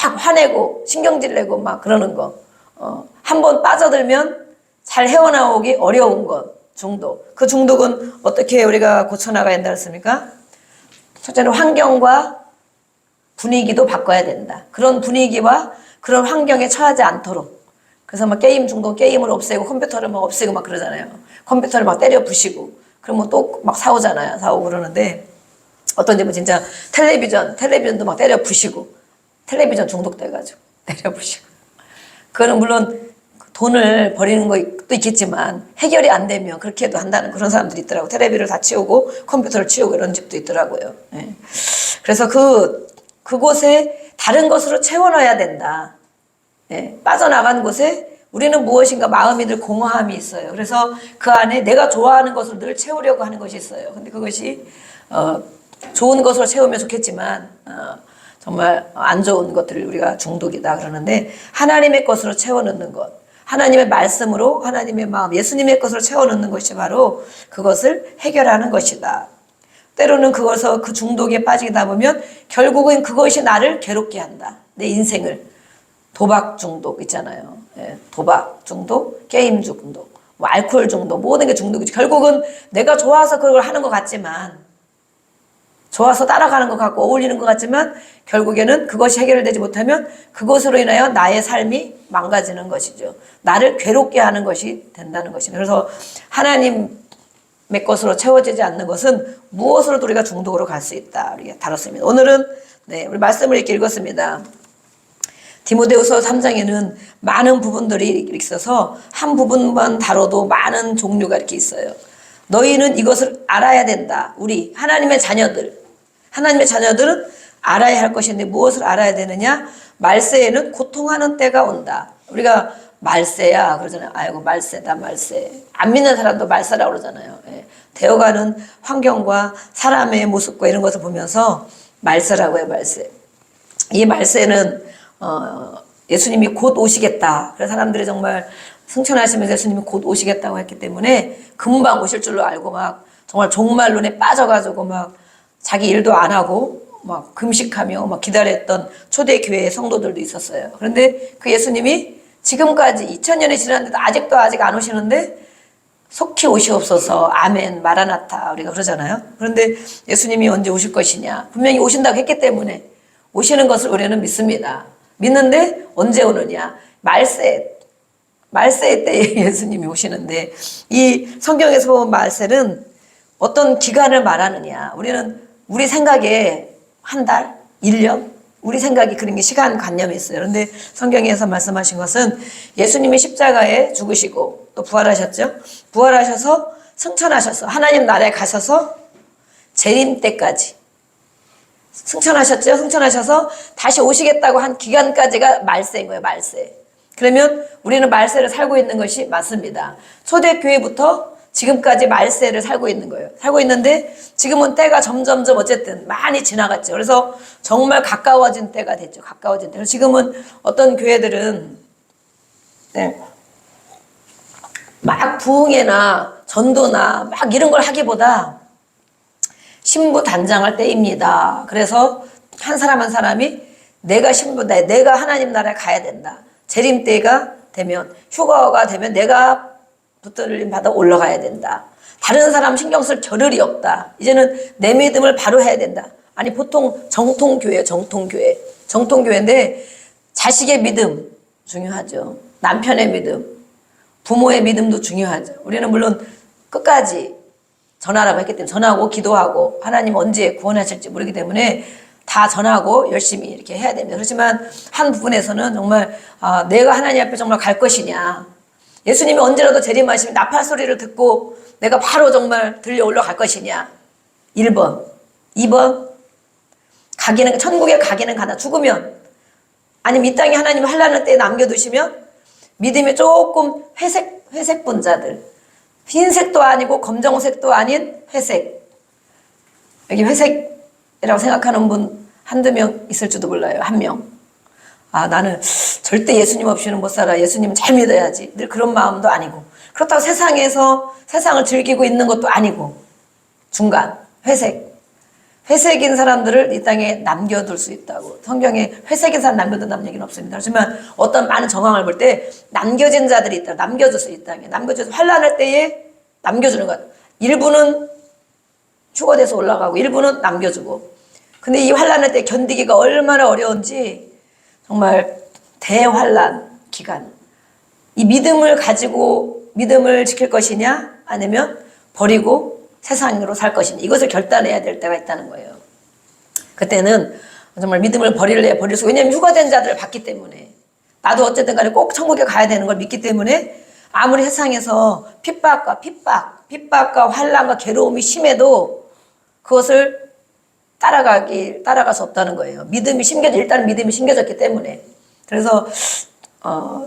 막 화내고 신경질 내고 막 그러는 거. 한번 빠져들면 잘 헤어나오기 어려운 것, 중독. 그 중독은 어떻게 우리가 고쳐나가야 된다 했습니까? 첫째는 환경과 분위기도 바꿔야 된다. 그런 분위기와 그런 환경에 처하지 않도록. 그래서 막 게임 중독, 게임을 없애고 컴퓨터를 막 없애고 막 그러잖아요. 컴퓨터를 막 때려 부시고. 그러면 또 막 싸우잖아요. 싸우고 그러는데 어떤 집은 진짜 텔레비전도 막 때려 부시고. 텔레비전 중독돼가지고 때려 부시고. 그거는 물론 돈을 버리는 것도 있겠지만 해결이 안 되면 그렇게 해도 한다는 그런 사람들이 있더라고요. 텔레비를 다 치우고 컴퓨터를 치우고 이런 집도 있더라고요. 예. 그래서 그곳에 다른 것으로 채워넣어야 된다. 예. 빠져나간 곳에 우리는 무엇인가 마음이 늘 공허함이 있어요. 그래서 그 안에 내가 좋아하는 것을 늘 채우려고 하는 것이 있어요. 근데 그것이 좋은 것으로 채우면 좋겠지만 정말 안 좋은 것들을 우리가 중독이다 그러는데 하나님의 것으로 채워넣는 것, 하나님의 말씀으로 하나님의 마음, 예수님의 것으로 채워넣는 것이 바로 그것을 해결하는 것이다. 때로는 그것서 그 중독에 빠지다 보면 결국은 그것이 나를 괴롭게 한다. 내 인생을. 도박 중독 있잖아요. 예, 도박 중독, 게임 중독, 뭐 알코올 중독, 모든 게 중독이지. 결국은 내가 좋아서 그걸 하는 것 같지만 좋아서 따라가는 것 같고 어울리는 것 같지만 결국에는 그것이 해결되지 못하면 그것으로 인하여 나의 삶이 망가지는 것이죠. 나를 괴롭게 하는 것이 된다는 것입니다. 그래서 하나님의 것으로 채워지지 않는 것은 무엇으로도 우리가 중독으로 갈 수 있다. 우리가 다뤘습니다. 오늘은 우리 말씀을 이렇게 읽었습니다. 디모데후서 3장에는 많은 부분들이 있어서 한 부분만 다뤄도 많은 종류가 이렇게 있어요. 너희는 이것을 알아야 된다. 우리 하나님의 자녀들은 알아야 할 것인데 무엇을 알아야 되느냐? 말세에는 고통하는 때가 온다. 우리가 말세야 그러잖아요. 아이고 말세다 말세. 안 믿는 사람도 말세라고 그러잖아요. 예. 되어가는 환경과 사람의 모습과 이런 것을 보면서 말세라고 해요. 말세. 이 말세는 예수님이 곧 오시겠다. 그래서 사람들이 정말 승천하시면서 예수님이 곧 오시겠다고 했기 때문에 금방 오실 줄로 알고 막 정말 종말론에 빠져가지고 막 자기 일도 안 하고 막 금식하며 막 기다렸던 초대교회의 성도들도 있었어요. 그런데 그 예수님이 지금까지 2000년이 지났는데도 아직 안 오시는데 속히 오시옵소서 아멘 마라나타 우리가 그러잖아요. 그런데 예수님이 언제 오실 것이냐 분명히 오신다고 했기 때문에 오시는 것을 우리는 믿습니다. 믿는데 언제 오느냐 말세 때에 예수님이 오시는데 이 성경에서 보면 말세는 어떤 기간을 말하느냐 우리는 우리 생각에 한 달, 1년 우리 생각이 그런 게 시간관념이 있어요. 그런데 성경에서 말씀하신 것은 예수님이 십자가에 죽으시고 또 부활하셨죠. 부활하셔서 승천하셔서 하나님 나라에 가셔서 재림 때까지 승천하셨죠. 승천하셔서 다시 오시겠다고 한 기간까지가 말세인 거예요. 말세. 그러면 우리는 말세를 살고 있는 것이 맞습니다. 초대교회부터 지금까지 말세를 살고 있는 거예요. 살고 있는데 지금은 때가 점점점 어쨌든 많이 지나갔죠. 그래서 정말 가까워진 때가 됐죠. 가까워진 때. 지금은 어떤 교회들은 막 부흥회나 전도나 막 이런 걸 하기보다 신부 단장할 때입니다. 그래서 한 사람 한 사람이 내가 신부다. 내가 하나님 나라에 가야 된다. 재림 때가 되면 휴가가 되면 내가 붙들림 받아 올라가야 된다. 다른 사람 신경 쓸 겨를이 없다. 이제는 내 믿음을 바로 해야 된다. 아니 보통 정통교회인데 자식의 믿음 중요하죠. 남편의 믿음, 부모의 믿음도 중요하죠. 우리는 물론 끝까지 전하라고 했기 때문에 전하고 기도하고 하나님 언제 구원하실지 모르기 때문에 다 전하고 열심히 이렇게 해야 됩니다. 그렇지만 한 부분에서는 정말 내가 하나님 앞에 정말 갈 것이냐 예수님이 언제라도 재림하시면 나팔 소리를 듣고 내가 바로 정말 들려 올라갈 것이냐 1번 2번 천국에 가기는 가나 죽으면 아니면 이 땅에 하나님이 하려는 때에 남겨두시면 믿음이 조금 회색 분자들 흰색도 아니고 검정색도 아닌 회색 여기 회색이라고 생각하는 분 한두 명 있을지도 몰라요. 한 명. 나는 절대 예수님 없이는 못 살아. 예수님 잘 믿어야지. 늘 그런 마음도 아니고 그렇다고 세상에서 세상을 즐기고 있는 것도 아니고 중간 회색 회색인 사람들을 이 땅에 남겨둘 수 있다고. 성경에 회색인 사람 남겨둔다는 얘기는 없습니다. 하지만 어떤 많은 정황을 볼 때 남겨진 자들이 있다. 남겨줘서 이 땅에. 남겨줘서 환난할 때에 남겨주는 것. 일부는 휴거돼서 올라가고 일부는 남겨주고. 근데 이 환난할 때 견디기가 얼마나 어려운지 정말 대환난 기간. 이 믿음을 가지고 믿음을 지킬 것이냐 아니면 버리고 세상으로 살 것이냐 이것을 결단해야 될 때가 있다는 거예요. 그때는 정말 믿음을 버릴래 버릴 수. 왜냐하면 휴가된 자들을 봤기 때문에. 나도 어쨌든 간에 꼭 천국에 가야 되는 걸 믿기 때문에 아무리 세상에서 핍박과 환난과 괴로움이 심해도 그것을 따라갈 수 없다는 거예요. 일단 믿음이 심겨졌기 때문에. 그래서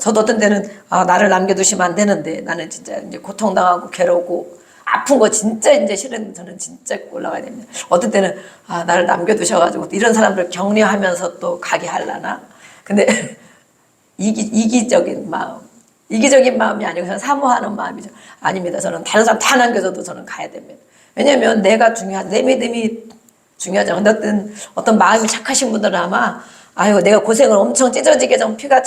저도 어떤 때는 나를 남겨두시면 안 되는데 나는 진짜 이제 고통당하고 괴롭고 아픈 거 진짜 이제 실은 저는 진짜 올라가야 됩니다. 어떤 때는 나를 남겨두셔가지고 이런 사람들 격려하면서 또 가게 하려나. 근데 이기적인 마음이 아니고 저는 사모하는 마음이죠. 아닙니다. 저는 다른 사람 다 남겨줘도 저는 가야 됩니다. 왜냐면 내가 중요하죠. 내 믿음이 중요하죠. 근데 어떤 마음이 착하신 분들은 아마 내가 고생을 엄청 찢어지게 좀 피가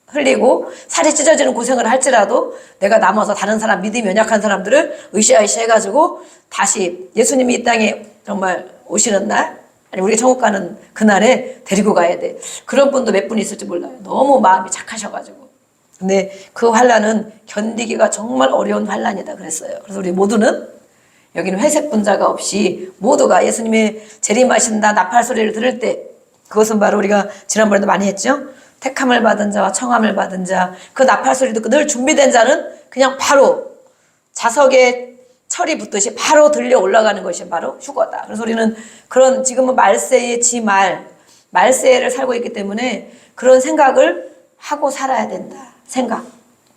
흘리고 살이 찢어지는 고생을 할지라도 내가 남아서 다른 사람 믿음이 연약한 사람들을 으쌰으쌰 해가지고 다시 예수님이 이 땅에 정말 오시는 날 아니 우리가 천국 가는 그날에 데리고 가야 돼. 그런 분도 몇 분 있을지 몰라요. 너무 마음이 착하셔가지고. 근데 그 환난은 견디기가 정말 어려운 환난이다 그랬어요. 그래서 우리 모두는 여기는 회색 분자가 없이 모두가 예수님의 재림하신다 나팔 소리를 들을 때 그것은 바로 우리가 지난번에도 많이 했죠. 택함을 받은 자와 청함을 받은 자, 그 나팔 소리 듣고 늘 준비된 자는 그냥 바로 자석에 철이 붙듯이 바로 들려 올라가는 것이 바로 휴거다. 그래서 우리는 그런 지금은 말세의 말세를 살고 있기 때문에 그런 생각을 하고 살아야 된다. 생각.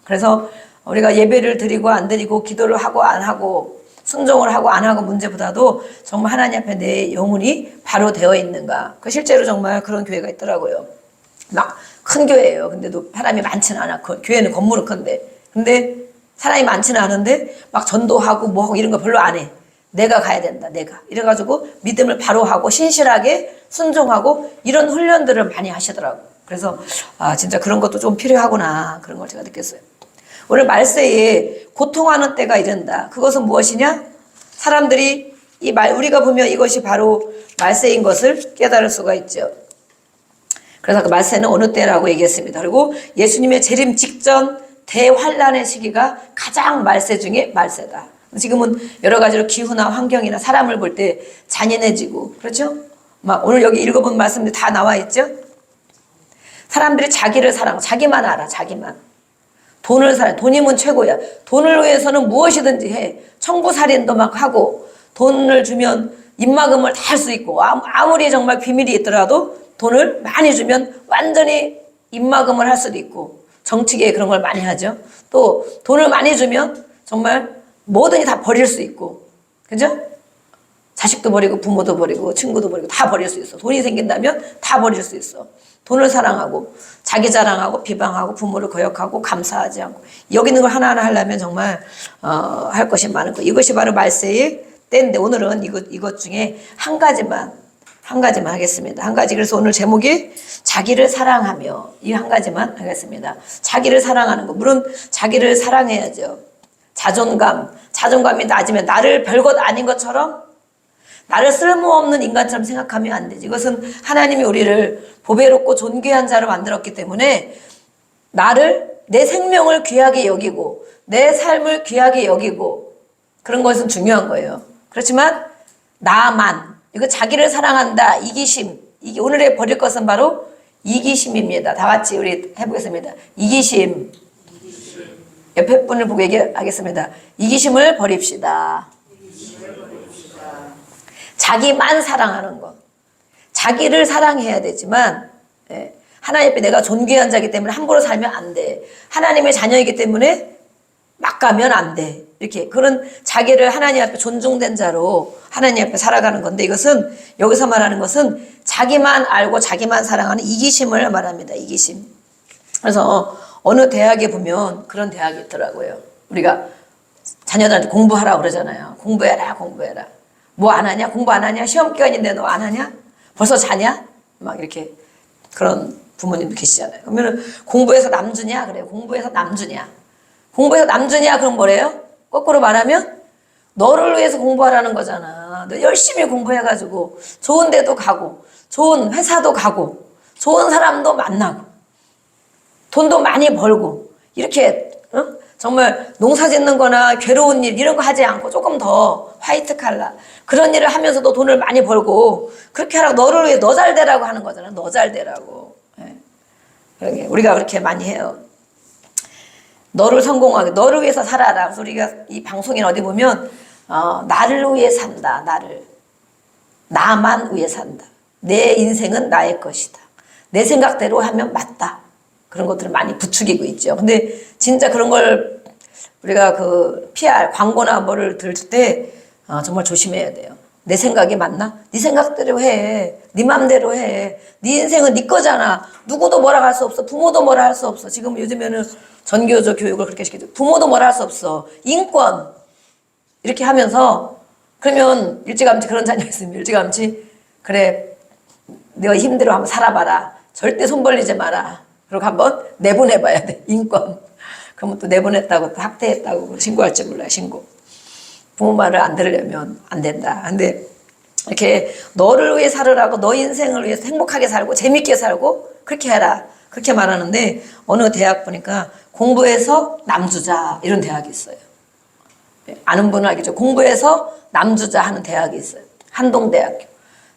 그래서 우리가 예배를 드리고 안 드리고 기도를 하고 안 하고 순종을 하고 안 하고 문제보다도 정말 하나님 앞에 내 영혼이 바로 되어 있는가. 실제로 정말 그런 교회가 있더라고요. 막 큰 교회예요. 근데도 사람이 많지는 않아. 교회는 건물은 큰데. 근데 사람이 많지는 않은데 막 전도하고 뭐하고 이런 거 별로 안 해. 내가 가야 된다. 내가. 이래가지고 믿음을 바로 하고 신실하게 순종하고 이런 훈련들을 많이 하시더라고. 그래서 진짜 그런 것도 좀 필요하구나. 그런 걸 제가 느꼈어요. 오늘 말세에 고통하는 때가 이른다. 그것은 무엇이냐? 사람들이 우리가 보면 이것이 바로 말세인 것을 깨달을 수가 있죠. 그래서 그 말세는 어느 때라고 얘기했습니다. 그리고 예수님의 재림 직전 대환란의 시기가 가장 말세 중에 말세다. 지금은 여러 가지로 기후나 환경이나 사람을 볼 때 잔인해지고 그렇죠? 막 오늘 여기 읽어본 말씀들 다 나와 있죠? 사람들이 자기를 사랑, 자기만 알아, 자기만. 돈이면 최고야. 돈을 위해서는 무엇이든지 해. 청부살인도 막 하고 돈을 주면 입막음을 다 할 수 있고 아무리 정말 비밀이 있더라도 돈을 많이 주면 완전히 입막음을 할 수도 있고 정치계에 그런 걸 많이 하죠. 또 돈을 많이 주면 정말 뭐든지 다 버릴 수 있고 그죠? 자식도 버리고 부모도 버리고 친구도 버리고 다 버릴 수 있어. 돈이 생긴다면 다 버릴 수 있어. 돈을 사랑하고 자기 자랑하고 비방하고 부모를 거역하고 감사하지 않고 여기 있는 걸 하나하나 하려면 정말 할 것이 많은 거. 이것이 바로 말세의 때인데 오늘은 이것 중에 한 가지만 하겠습니다. 한 가지. 그래서 오늘 제목이 자기를 사랑하며 이 한 가지만 하겠습니다. 자기를 사랑하는 거. 물론 자기를 사랑해야죠. 자존감이 낮으면 나를 별것 아닌 것처럼 나를 쓸모없는 인간처럼 생각하면 안 되지. 이것은 하나님이 우리를 보배롭고 존귀한 자로 만들었기 때문에 내 생명을 귀하게 여기고 내 삶을 귀하게 여기고 그런 것은 중요한 거예요. 그렇지만 이거 자기를 사랑한다. 이기심. 오늘의 버릴 것은 바로 이기심입니다. 다 같이 우리 해보겠습니다. 이기심. 옆에 분을 보고 얘기하겠습니다. 이기심을 버립시다. 자기만 사랑하는 것. 자기를 사랑해야 되지만 하나님 앞에 내가 존귀한 자이기 때문에 함부로 살면 안 돼. 하나님의 자녀이기 때문에 막 가면 안 돼. 이렇게 그런 자기를 하나님 앞에 존중된 자로 하나님 앞에 살아가는 건데 이것은 여기서 말하는 것은 자기만 알고 자기만 사랑하는 이기심을 말합니다. 이기심. 그래서 어느 대학에 보면 그런 대학이 있더라고요. 우리가 자녀들한테 공부하라 그러잖아요. 공부해라. 뭐 안 하냐? 공부 안 하냐? 시험 기간인데 너 안 하냐? 벌써 자냐? 막 이렇게 그런 부모님도 계시잖아요. 그러면은 공부해서 남주냐? 그래요. 공부해서 남주냐? 공부해서 남주냐? 그럼 뭐래요? 거꾸로 말하면 너를 위해서 공부하라는 거잖아. 너 열심히 공부해가지고 좋은 데도 가고 좋은 회사도 가고 좋은 사람도 만나고 돈도 많이 벌고 이렇게 정말 농사 짓는 거나 괴로운 일 이런 거 하지 않고 조금 더 화이트 칼라 그런 일을 하면서도 돈을 많이 벌고 그렇게 하라고 너를 위해 너 잘 되라고 하는 거잖아. 너 잘 되라고. 예. 우리가 그렇게 많이 해요. 너를 성공하게 너를 위해서 살아라. 그래서 우리가 이 방송인 어디 보면 나를 위해 산다. 나만 위해 산다. 내 인생은 나의 것이다. 내 생각대로 하면 맞다. 그런 것들을 많이 부추기고 있죠. 근데 진짜 그런 걸 우리가 그 PR 광고나 뭐를 들 때 정말 조심해야 돼요. 내 생각이 맞나? 네 생각대로 해. 네 맘대로 해. 네 인생은 네 거잖아. 누구도 뭐라 할 수 없어. 부모도 뭐라 할 수 없어. 지금 요즘에는 전교조 교육을 그렇게 시키죠. 부모도 뭐라 할 수 없어. 인권 이렇게 하면서 그러면 일찌감치 그런 자녀 있으면 일찌감치 그래 내가 힘대로 한번 살아봐라. 절대 손 벌리지 마라. 그리고 한번 내보내봐야 돼. 인권. 그러면 또 내보냈다고 또 학대했다고 신고할지 몰라요. 신고. 부모 말을 안 들으려면 안 된다. 근데 이렇게 너를 위해 살으라고 너 인생을 위해서 행복하게 살고 재밌게 살고 그렇게 해라. 그렇게 말하는데 어느 대학 보니까 공부해서 남주자 이런 대학이 있어요. 아는 분은 알겠죠. 공부해서 남주자 하는 대학이 있어요. 한동대학교.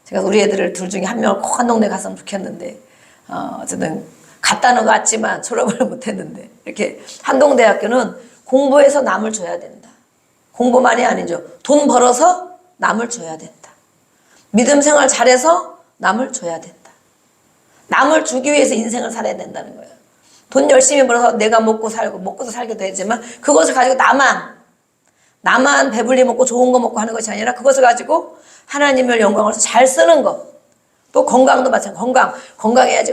제가 우리 애들을 둘 중에 한 명을 꼭 한동대 갔으면 좋겠는데 어쨌든 갔다는 것 같지만 졸업을 못했는데 이렇게 한동대학교는 공부해서 남을 줘야 된다. 공부만이 아니죠. 돈 벌어서 남을 줘야 된다. 믿음 생활 잘해서 남을 줘야 된다. 남을 주기 위해서 인생을 살아야 된다는 거예요. 돈 열심히 벌어서 내가 먹고 살고도 살기도 했지만 그것을 가지고 나만 배불리 먹고 좋은 거 먹고 하는 것이 아니라 그것을 가지고 하나님을 영광을 위해서 잘 쓰는 것. 또 건강도 마찬가지. 건강해야지.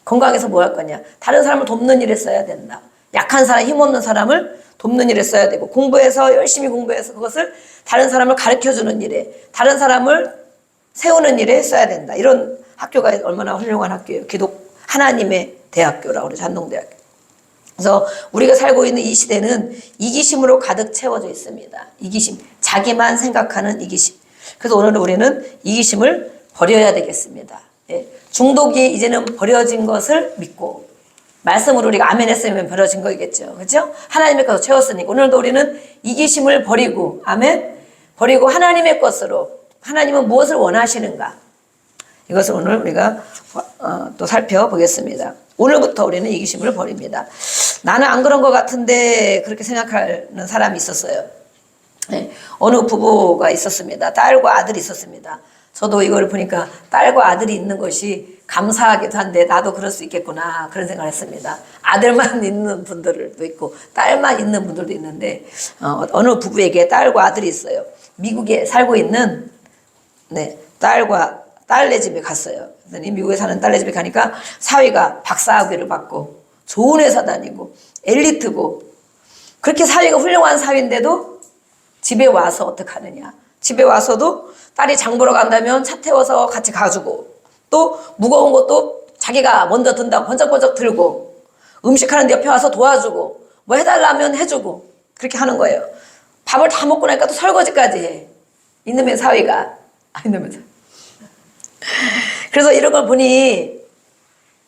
건강해서 뭐 할 거냐. 다른 사람을 돕는 일에 써야 된다. 약한 사람, 힘없는 사람을 돕는 일에 써야 되고 공부해서 열심히 공부해서 그것을 다른 사람을 가르쳐주는 일에 다른 사람을 세우는 일에 써야 된다. 이런 학교가 얼마나 훌륭한 학교예요. 기독 하나님의 대학교라고 그러죠. 한동대학교. 그래서 우리가 살고 있는 이 시대는 이기심으로 가득 채워져 있습니다. 이기심. 자기만 생각하는 이기심. 그래서 오늘 우리는 이기심을 버려야 되겠습니다. 예. 중독이 이제는 버려진 것을 믿고 말씀으로 우리가 아멘 했으면 버려진 거겠죠. 그렇죠? 하나님의 것을 채웠으니까 오늘도 우리는 이기심을 버리고 아멘 버리고 하나님의 것으로 하나님은 무엇을 원하시는가 이것을 오늘 우리가 또 살펴보겠습니다. 오늘부터 우리는 이기심을 버립니다. 나는 안 그런 것 같은데 그렇게 생각하는 사람이 있었어요. 네. 어느 부부가 있었습니다. 딸과 아들이 있었습니다. 저도 이걸 보니까 딸과 아들이 있는 것이 감사하기도 한데 나도 그럴 수 있겠구나 그런 생각을 했습니다. 아들만 있는 분들도 있고 딸만 있는 분들도 있는데 어느 부부에게 딸과 아들이 있어요. 미국에 살고 있는 딸네 집에 갔어요. 미국에 사는 딸네 집에 가니까 사위가 박사학위를 받고 좋은 회사 다니고 엘리트고 그렇게 사위가 훌륭한 사위인데도 집에 와서 어떡하느냐. 집에 와서도 딸이 장 보러 간다면 차 태워서 같이 가주고 또 무거운 것도 자기가 먼저 든다고 번쩍번쩍 들고 음식하는데 옆에 와서 도와주고 뭐 해달라면 해주고 그렇게 하는 거예요. 밥을 다 먹고 나니까 또 설거지까지 해. 이놈의 사위가. 이놈의 사위. 그래서 이런 걸 보니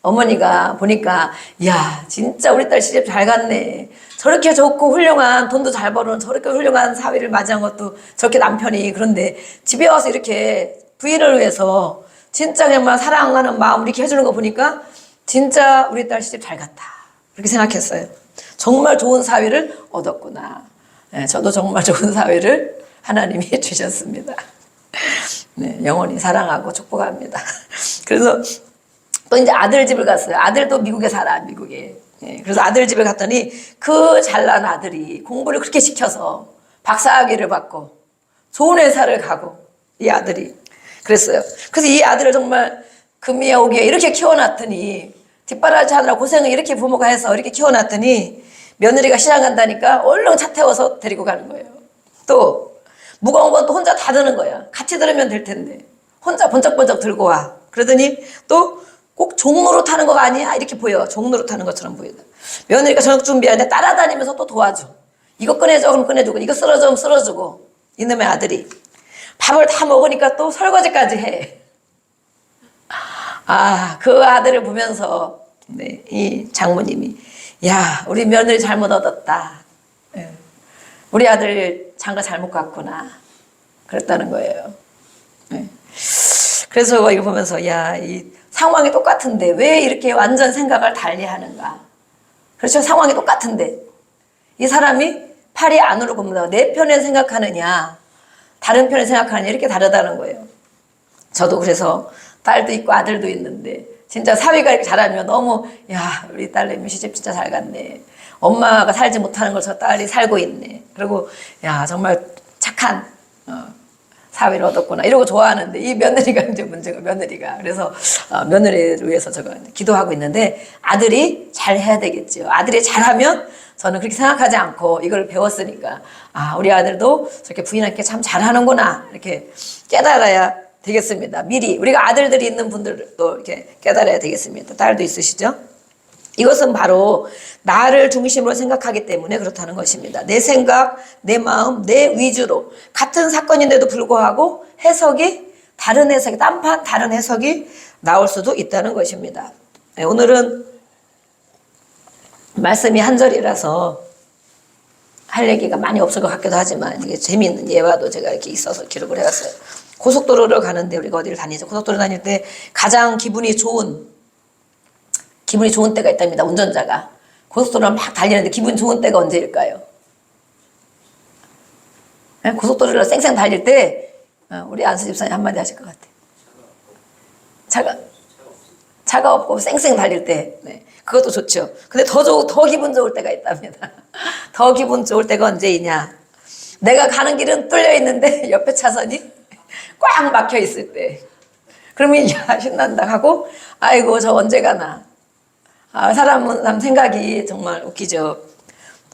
어머니가 보니까 야 진짜 우리 딸 시집 잘 갔네. 저렇게 좋고 훌륭한 돈도 잘 버는 저렇게 훌륭한 사위를 맞이한 것도 저렇게 남편이 그런데 집에 와서 이렇게 부인을 위해서 진짜 정말 사랑하는 마음 이렇게 해주는 거 보니까 진짜 우리 딸 시집 잘 갔다 그렇게 생각했어요. 정말 좋은 사위를 얻었구나. 네, 저도 정말 좋은 사위를 하나님이 주셨습니다. 네, 영원히 사랑하고 축복합니다. 그래서 또 이제 아들 집을 갔어요. 아들도 미국에 살아, 미국에. 네, 그래서 아들 집에 갔더니 그 잘난 아들이 공부를 그렇게 시켜서 박사학위를 받고 좋은 회사를 가고 이 아들이 그랬어요. 그래서 이 아들을 정말 금이에 오기에 이렇게 키워놨더니 뒷바라지 하느라 고생을 이렇게 부모가 해서 이렇게 키워놨더니 며느리가 시장 간다니까 얼른 차 태워서 데리고 가는 거예요. 또 무거운 건 또 혼자 다 드는 거야. 같이 들으면 될 텐데. 혼자 번쩍번쩍 들고 와. 그러더니 또 꼭 종로로 타는 거가 아니야. 이렇게 보여. 종로로 타는 것처럼 보이다. 며느리가 저녁 준비하는데 따라다니면서 또 도와줘. 이거 꺼내줘. 그럼 꺼내주고. 이거 썰어줘. 그럼 썰어주고. 이놈의 아들이. 밥을 다 먹으니까 또 설거지까지 해. 아, 그 아들을 보면서 네, 이 장모님이 야, 우리 며느리 잘못 얻었다. 예. 우리 아들 장가 잘못 갔구나. 그랬다는 거예요. 예. 그래서 이거 보면서 야, 이 상황이 똑같은데 왜 이렇게 완전 생각을 달리 하는가. 그렇죠. 상황이 똑같은데 이 사람이 팔이 안으로 굽는다. 내 편에 생각하느냐 다른 편에 생각하느냐 이렇게 다르다는 거예요. 저도 그래서 딸도 있고 아들도 있는데 진짜 사위가 이렇게 잘하면 너무 야, 우리 딸내미 시집 진짜 잘 갔네. 엄마가 살지 못하는 걸 저 딸이 살고 있네. 그리고 야, 정말 착한 사위를 얻었구나 이러고 좋아하는데 이 며느리가 이제 문제가 며느리가. 그래서 며느리를 위해서 제가 기도하고 있는데 아들이 잘해야 되겠죠. 아들이 잘하면 저는 그렇게 생각하지 않고 이걸 배웠으니까 아, 우리 아들도 저렇게 부인한테 참 잘하는구나 이렇게 깨달아야 되겠습니다. 미리 우리가 아들들이 있는 분들도 이렇게 깨달아야 되겠습니다. 딸도 있으시죠? 이것은 바로 나를 중심으로 생각하기 때문에 그렇다는 것입니다. 내 생각, 내 마음, 내 위주로 같은 사건인데도 불구하고 해석이 다른 해석이 딴판 다른 해석이 나올 수도 있다는 것입니다. 네, 오늘은 말씀이 한 절이라서 할 얘기가 많이 없을 것 같기도 하지만 이게 재미있는 예화도 제가 이렇게 있어서 기록을 해왔어요. 고속도로를 가는데 우리가 어디를 다니죠? 고속도로 다닐 때 가장 기분이 좋은 때가 있답니다. 운전자가 고속도로를 막 달리는데 기분 좋은 때가 언제일까요? 고속도로를 쌩쌩 달릴 때 우리 안수 집사님 한마디 하실 것 같아요. 차가 없고 쌩쌩 달릴 때 네, 그것도 좋죠. 근데 더 기분 좋을 때가 있답니다. 더 기분 좋을 때가 언제이냐? 내가 가는 길은 뚫려 있는데 옆에 차선이 꽉 막혀 있을 때. 그러면 야, 신난다 하고 아이고 저 언제 가나. 아, 사람 생각이 정말 웃기죠.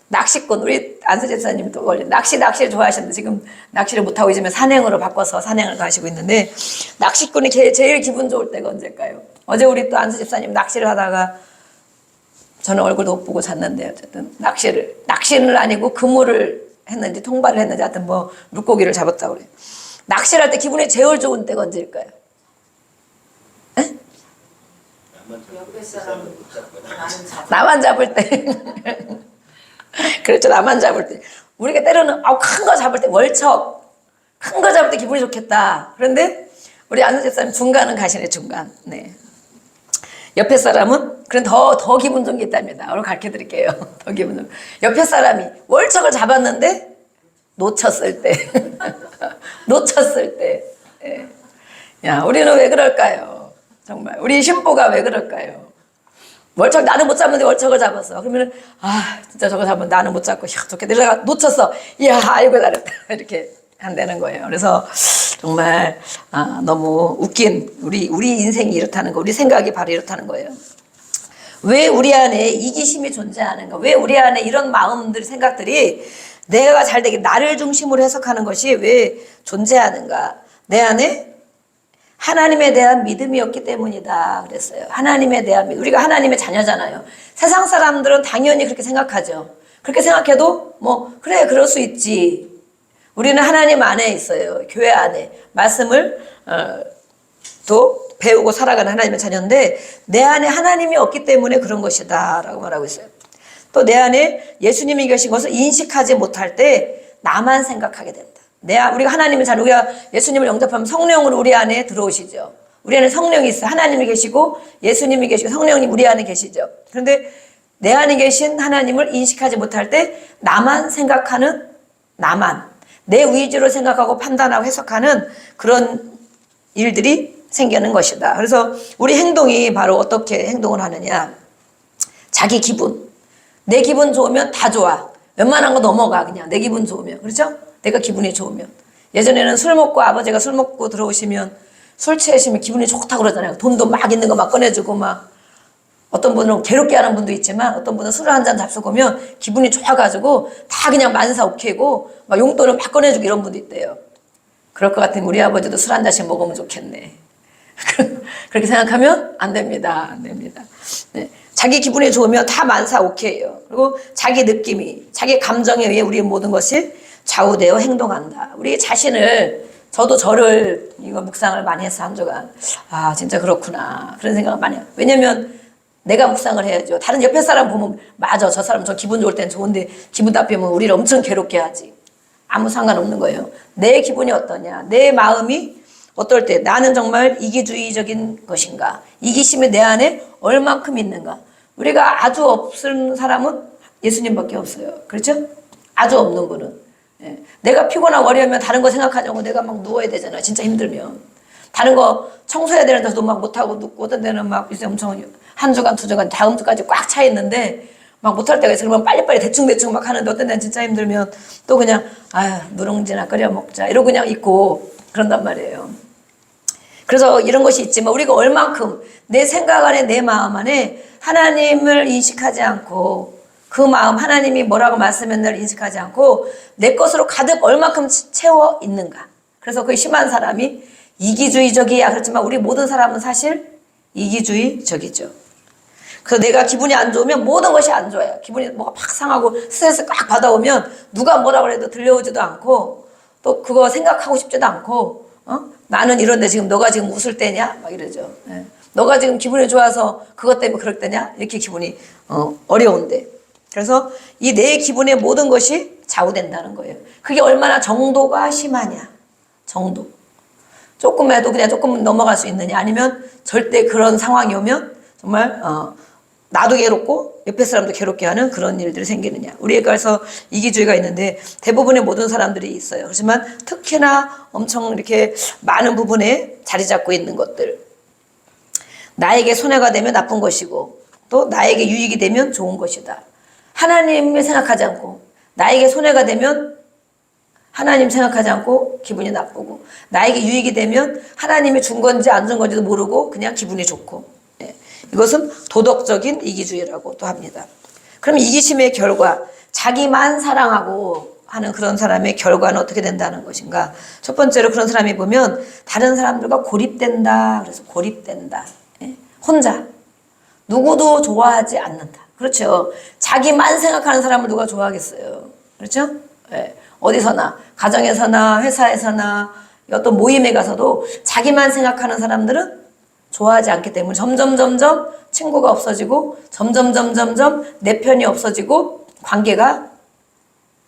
낚시꾼 우리 안수 집사님도 원래 낚시를 좋아하시는데 지금 낚시를 못하고 이제 산행으로 바꿔서 산행을 가시고 있는데 낚시꾼이 제일 기분 좋을 때가 언제일까요? 어제 우리 또 안수 집사님 낚시를 하다가 저는 얼굴도 못 보고 잤는데 어쨌든 낚시는 아니고 그물을 했는지 통발을 했는지 하여튼 뭐 물고기를 잡았다고 그래요. 낚시를 할 때 기분이 제일 좋은 때가 언제일까요? 에? 나만 잡을 때. 그렇죠. 나만 잡을 때. 우리가 때로는 큰 거 잡을 때 월척 큰 거 잡을 때 기분이 좋겠다. 그런데 우리 안수 집사님 중간은 가시네. 중간. 네. 옆에 사람은 그런 더 기분 좋은 게 있답니다. 오늘 가르쳐 드릴게요. 더 기분 좋은. 옆에 사람이 월척을 잡았는데 놓쳤을 때. 놓쳤을 때. 예. 야, 우리는 왜 그럴까요? 정말. 우리 신부가 왜 그럴까요? 월척, 나는 못 잡는데 월척을 잡았어. 그러면, 진짜 저거 잡으면 나는 못 잡고, 좋게 내가 놓쳤어. 이야, 아이고, 잘했다. 이렇게 한다는 거예요. 그래서 정말, 너무 웃긴, 우리 인생이 이렇다는 거, 우리 생각이 바로 이렇다는 거예요. 왜 우리 안에 이기심이 존재하는가? 왜 우리 안에 이런 마음들, 생각들이 내가 잘 되게 나를 중심으로 해석하는 것이 왜 존재하는가? 내 안에 하나님에 대한 믿음이 없기 때문이다 그랬어요. 하나님에 대한 믿음. 우리가 하나님의 자녀잖아요. 세상 사람들은 당연히 그렇게 생각하죠. 그렇게 생각해도 그래 그럴 수 있지. 우리는 하나님 안에 있어요. 교회 안에. 말씀을 또 배우고 살아가는 하나님의 자녀인데 내 안에 하나님이 없기 때문에 그런 것이다 라고 말하고 있어요. 또 내 안에 예수님이 계신 것을 인식하지 못할 때 나만 생각하게 된다. 우리가 하나님의 자녀, 우리가 예수님을 영접하면 성령으로 우리 안에 들어오시죠. 우리 안에 성령이 있어요. 하나님이 계시고 예수님이 계시고 성령님 우리 안에 계시죠. 그런데 내 안에 계신 하나님을 인식하지 못할 때 나만 생각하는 내 위주로 생각하고 판단하고 해석하는 그런 일들이 생기는 것이다. 그래서 우리 행동이 바로 어떻게 행동을 하느냐. 자기 기분. 내 기분 좋으면 다 좋아. 웬만한 거 넘어가 그냥 내 기분 좋으면. 그렇죠? 내가 기분이 좋으면. 예전에는 술 먹고 아버지가 술 먹고 들어오시면 술 취하시면 기분이 좋다고 그러잖아요. 돈도 막 있는 거 막 꺼내주고 막 어떤 분은 괴롭게 하는 분도 있지만 어떤 분은 술을 한 잔 잡수고면 기분이 좋아가지고 다 그냥 만사 오케이고 막 용돈을 막 꺼내주고 이런 분도 있대요. 그럴 것 같으면 우리 아버지도 술 한 잔씩 먹으면 좋겠네. 그렇게 생각하면 안 됩니다. 안 됩니다. 네. 자기 기분이 좋으면 다 만사 오케이예요. 그리고 자기 느낌이, 자기 감정에 의해 우리의 모든 것이 좌우되어 행동한다. 우리 자신을, 저도 저를 이거 묵상을 많이 해서 한 주간, 아 진짜 그렇구나 그런 생각을 많이 해요. 왜냐면 내가 묵상을 해야죠. 다른 옆에 사람 보면 맞아, 저 사람 저 기분 좋을 땐 좋은데 기분 나쁘면 우리를 엄청 괴롭게 하지. 아무 상관없는 거예요. 내 기분이 어떠냐, 내 마음이 어떨 때 나는 정말 이기주의적인 것인가, 이기심이 내 안에 얼만큼 있는가. 우리가 아주 없는 사람은 예수님밖에 없어요. 그렇죠? 아주 없는 분은. 예. 내가 피곤하고 어려우면 다른 거 생각하자고 내가 막 누워야 되잖아요. 진짜 힘들면. 다른 거 청소해야 되는 데도 막 못하고 눕고, 어떤 데는 막 요새 엄청 한 주간, 두 주간, 다음 주까지 꽉 차 있는데 막 못할 때가 있어. 그러면 빨리빨리 대충대충 막 하는데 어떤 데는 진짜 힘들면 또 그냥 아유 누룽지나 끓여 먹자 이러고 그냥 있고 그런단 말이에요. 그래서 이런 것이 있지만 우리가 얼만큼 내 생각 안에, 내 마음 안에 하나님을 인식하지 않고, 그 마음 하나님이 뭐라고 말씀했는지를 인식하지 않고 내 것으로 가득 얼만큼 채워 있는가. 그래서 그 심한 사람이 이기주의적이야. 그렇지만 우리 모든 사람은 사실 이기주의적이죠. 그래서 내가 기분이 안 좋으면 모든 것이 안 좋아요. 기분이 뭐가 팍 상하고 스트레스 꽉 받아오면 누가 뭐라고 해도 들려오지도 않고 또 그거 생각하고 싶지도 않고, 나는 이런데 지금 너가 지금 웃을 때냐? 막 이러죠. 예. 너가 지금 기분이 좋아서 그것 때문에 그럴 때냐? 이렇게 기분이 어려운데. 그래서 이 내 기분의 모든 것이 좌우된다는 거예요. 그게 얼마나 정도가 심하냐. 정도. 조금이라도 그냥 조금 넘어갈 수 있느냐, 아니면 절대 그런 상황이 오면 정말 나도 괴롭고 옆에 사람도 괴롭게 하는 그런 일들이 생기느냐. 우리에게서 이기주의가 있는데 대부분의 모든 사람들이 있어요. 그렇지만 특히나 엄청 이렇게 많은 부분에 자리 잡고 있는 것들. 나에게 손해가 되면 나쁜 것이고 또 나에게 유익이 되면 좋은 것이다. 하나님을 생각하지 않고, 나에게 손해가 되면 하나님 생각하지 않고 기분이 나쁘고, 나에게 유익이 되면 하나님이 준 건지 안 준 건지도 모르고 그냥 기분이 좋고. 이것은 도덕적인 이기주의라고 또 합니다. 그럼 이기심의 결과, 자기만 사랑하고 하는 그런 사람의 결과는 어떻게 된다는 것인가. 첫 번째로 그런 사람이 보면 다른 사람들과 고립된다. 그래서 고립된다. 혼자. 누구도 좋아하지 않는다. 그렇죠. 자기만 생각하는 사람을 누가 좋아하겠어요. 그렇죠? 어디서나, 가정에서나 회사에서나 어떤 모임에 가서도 자기만 생각하는 사람들은 좋아하지 않기 때문에 점점 친구가 없어지고 점점 내 편이 없어지고 관계가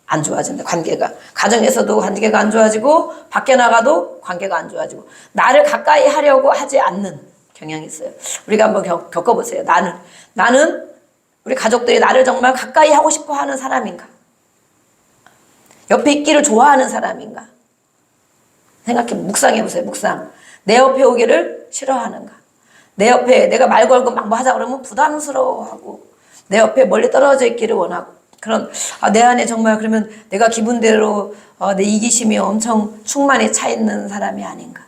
안 좋아진다. 관계가. 가정에서도 관계가 안 좋아지고 밖에 나가도 관계가 안 좋아지고 나를 가까이 하려고 하지 않는 경향이 있어요. 우리가 한번 겪어보세요. 나는 우리 가족들이 나를 정말 가까이 하고 싶어 하는 사람인가? 옆에 있기를 좋아하는 사람인가? 묵상해보세요. 묵상. 내 옆에 오기를 싫어하는가? 내 옆에 내가 말 걸고 막 뭐 하자 그러면 부담스러워하고, 내 옆에 멀리 떨어져 있기를 원하고, 그런 내 안에 정말 그러면 내가 기분대로 내 이기심이 엄청 충만히 차 있는 사람이 아닌가?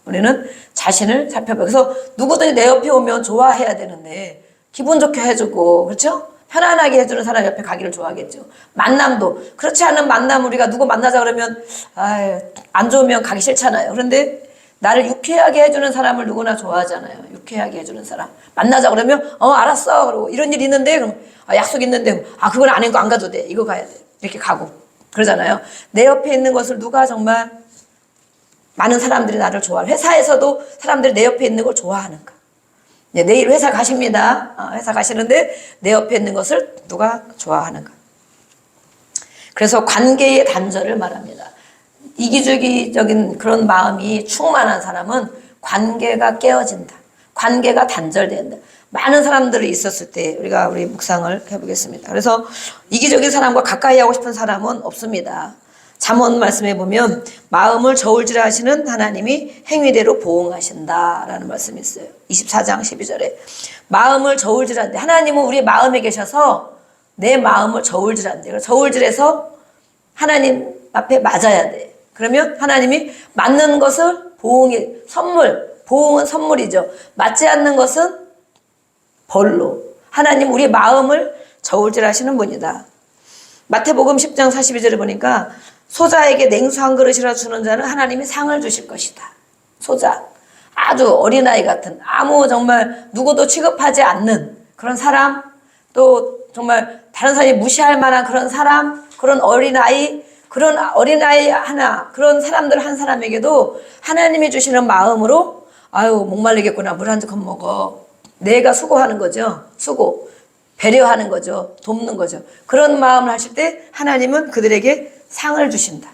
우리는 자신을 살펴봐요. 그래서 누구든지 내 옆에 오면 좋아해야 되는데 기분 좋게 해주고, 그렇죠? 편안하게 해주는 사람 옆에 가기를 좋아하겠죠. 만남도 그렇지 않은 만남, 우리가 누구 만나자 그러면 안 좋으면 가기 싫잖아요. 그런데 나를 유쾌하게 해주는 사람을 누구나 좋아하잖아요. 유쾌하게 해주는 사람 만나자 그러면 알았어. 그러고 이런 일 있는데 그럼 약속 있는데 그건 안 가도 돼. 이거 가야 돼. 이렇게 가고 그러잖아요. 내 옆에 있는 것을 누가 정말 많은 사람들이 나를 좋아해요. 회사에서도 사람들이 내 옆에 있는 걸 좋아하는가? 내일 회사 가십니다. 회사 가시는데 내 옆에 있는 것을 누가 좋아하는가? 그래서 관계의 단절을 말합니다. 이기주의적인 그런 마음이 충만한 사람은 관계가 깨어진다. 관계가 단절된다. 많은 저들이 있었을 때 우리 묵상을 해보겠습니다. 그래서 이기적인 사람과 가까이 하고 싶은 사람은 없습니다. 잠언 말씀해 보면 마음을 저울질하시는 하나님이 행위대로 보응하신다라는 말씀이 있어요. 24장 12절에 마음을 저울질하는데, 하나님은 우리 마음에 계셔서 내 마음을 저울질한대요. 저울질해서 하나님 앞에 맞아야 돼. 그러면 하나님이 맞는 것을 보응은 선물이죠. 맞지 않는 것은 벌로, 하나님 우리 마음을 저울질하시는 분이다. 마태복음 10장 42절에 보니까 소자에게 냉수 한 그릇이라도 주는 자는 하나님이 상을 주실 것이다. 소자, 아주 어린아이 같은, 아무 정말 누구도 취급하지 않는 그런 사람, 또 정말 다른 사람이 무시할 만한 그런 사람, 그런 어린아이 하나, 그런 사람들 한 사람에게도 하나님이 주시는 마음으로 아유 목말리겠구나, 물 한 컵 먹어. 내가 수고하는 거죠. 수고, 배려하는 거죠. 돕는 거죠. 그런 마음을 하실 때 하나님은 그들에게 상을 주신다.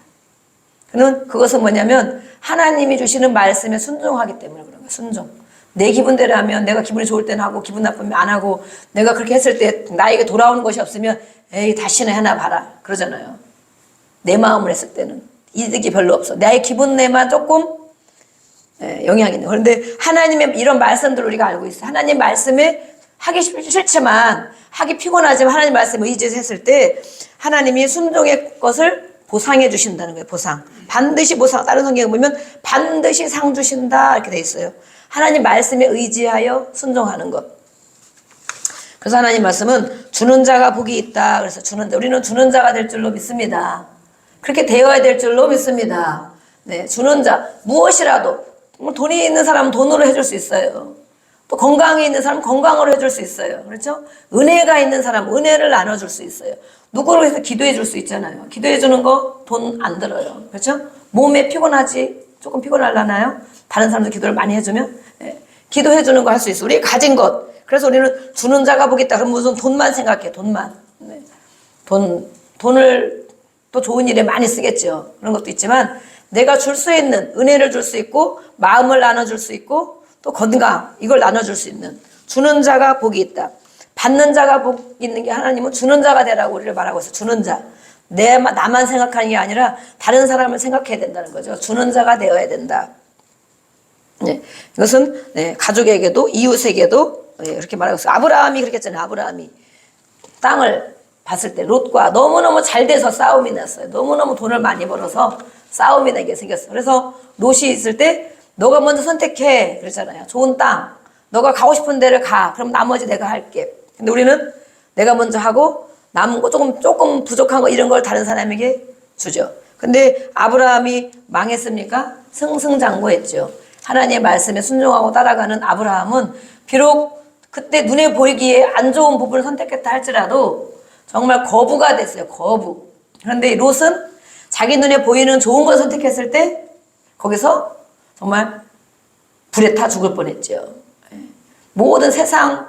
그것은 뭐냐면 하나님이 주시는 말씀에 순종하기 때문에 그런 거예요. 순종. 내 기분대로 하면, 내가 기분이 좋을 때는 하고 기분 나쁘면 안 하고, 내가 그렇게 했을 때 나에게 돌아오는 것이 없으면 에이 다시는 해나 봐라 그러잖아요. 내 마음을 했을 때는 이득이 별로 없어. 나의 기분내만 조금 영향이 있는. 그런데 하나님의 이런 말씀들을 우리가 알고 있어요. 하나님 말씀에 하기 싫지만, 하기 피곤하지만 하나님 말씀을 의지해서 했을 때 하나님이 순종의 것을 보상해 주신다는 거예요. 보상. 반드시 보상. 다른 성경에 보면 반드시 상 주신다 이렇게 돼 있어요. 하나님 말씀에 의지하여 순종하는 것. 그래서 하나님 말씀은 주는 자가 복이 있다. 그래서 우리는 주는 자가 될 줄로 믿습니다. 그렇게 되어야 될 줄로 믿습니다. 네, 주는 자, 무엇이라도. 돈이 있는 사람은 돈으로 해줄 수 있어요. 또 건강이 있는 사람은 건강으로 해줄 수 있어요. 그렇죠? 은혜가 있는 사람은 은혜를 나눠줄 수 있어요. 누구를 해서 기도해 줄 수 있잖아요. 기도해 주는 거 돈 안 들어요. 그렇죠? 몸에 피곤하지? 조금 피곤하려나요? 다른 사람들 기도를 많이 해주면? 네. 기도해 주는 거 할 수 있어. 우리 가진 것. 그래서 우리는 주는 자가 복이 있다. 그럼 무슨 돈만 생각해. 돈만. 네. 돈을 또 좋은 일에 많이 쓰겠죠. 그런 것도 있지만 내가 줄 수 있는 은혜를 줄 수 있고, 마음을 나눠줄 수 있고, 또 건강, 이걸 나눠줄 수 있는 주는 자가 복이 있다. 받는 자가 복 있는 게 하나님은 주는 자가 되라고 우리를 말하고 있어요. 주는 자. 나만 생각하는 게 아니라 다른 사람을 생각해야 된다는 거죠. 주는 자가 되어야 된다. 네, 이것은 가족에게도 이웃에게도 그렇게 말하고 있어요. 아브라함이 그렇게 했잖아요. 아브라함이 땅을 봤을 때 롯과 너무너무 잘 돼서 싸움이 났어요. 너무너무 돈을 많이 벌어서 싸움이 나게 생겼어요. 그래서 롯이 있을 때 너가 먼저 선택해 그랬잖아요. 좋은 땅, 너가 가고 싶은 데를 가. 그럼 나머지 내가 할게. 근데 우리는 내가 먼저 하고 남은 거 조금 부족한 거 이런 걸 다른 사람에게 주죠. 근데 아브라함이 망했습니까? 승승장구했죠. 하나님의 말씀에 순종하고 따라가는 아브라함은 비록 그때 눈에 보이기에 안 좋은 부분을 선택했다 할지라도 정말 거부가 됐어요. 거부. 그런데 롯은 자기 눈에 보이는 좋은 걸 선택했을 때 거기서 정말 불에 타 죽을 뻔했죠. 모든 세상적인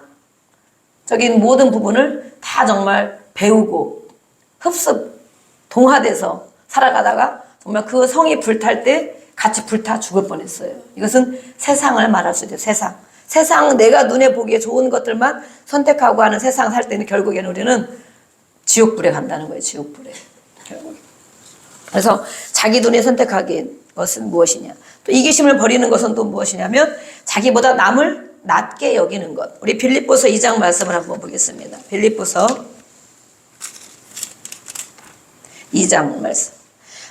모든 부분을 다 정말 배우고 흡습, 동화돼서 살아가다가 정말 그 성이 불탈 때 같이 불타 죽을 뻔했어요. 이것은 세상을 말할 수 있어요. 세상 내가 눈에 보기에 좋은 것들만 선택하고 하는 세상 살 때는 결국에는 우리는 지옥불에 간다는 거예요. 지옥불에. 결국. 그래서 자기 눈에 선택하기엔 것은 무엇이냐. 또 이기심을 버리는 것은 또 무엇이냐면 자기보다 남을 낮게 여기는 것. 우리 빌립보서 2장 말씀을 한번 보겠습니다. 빌립보서 2장 말씀.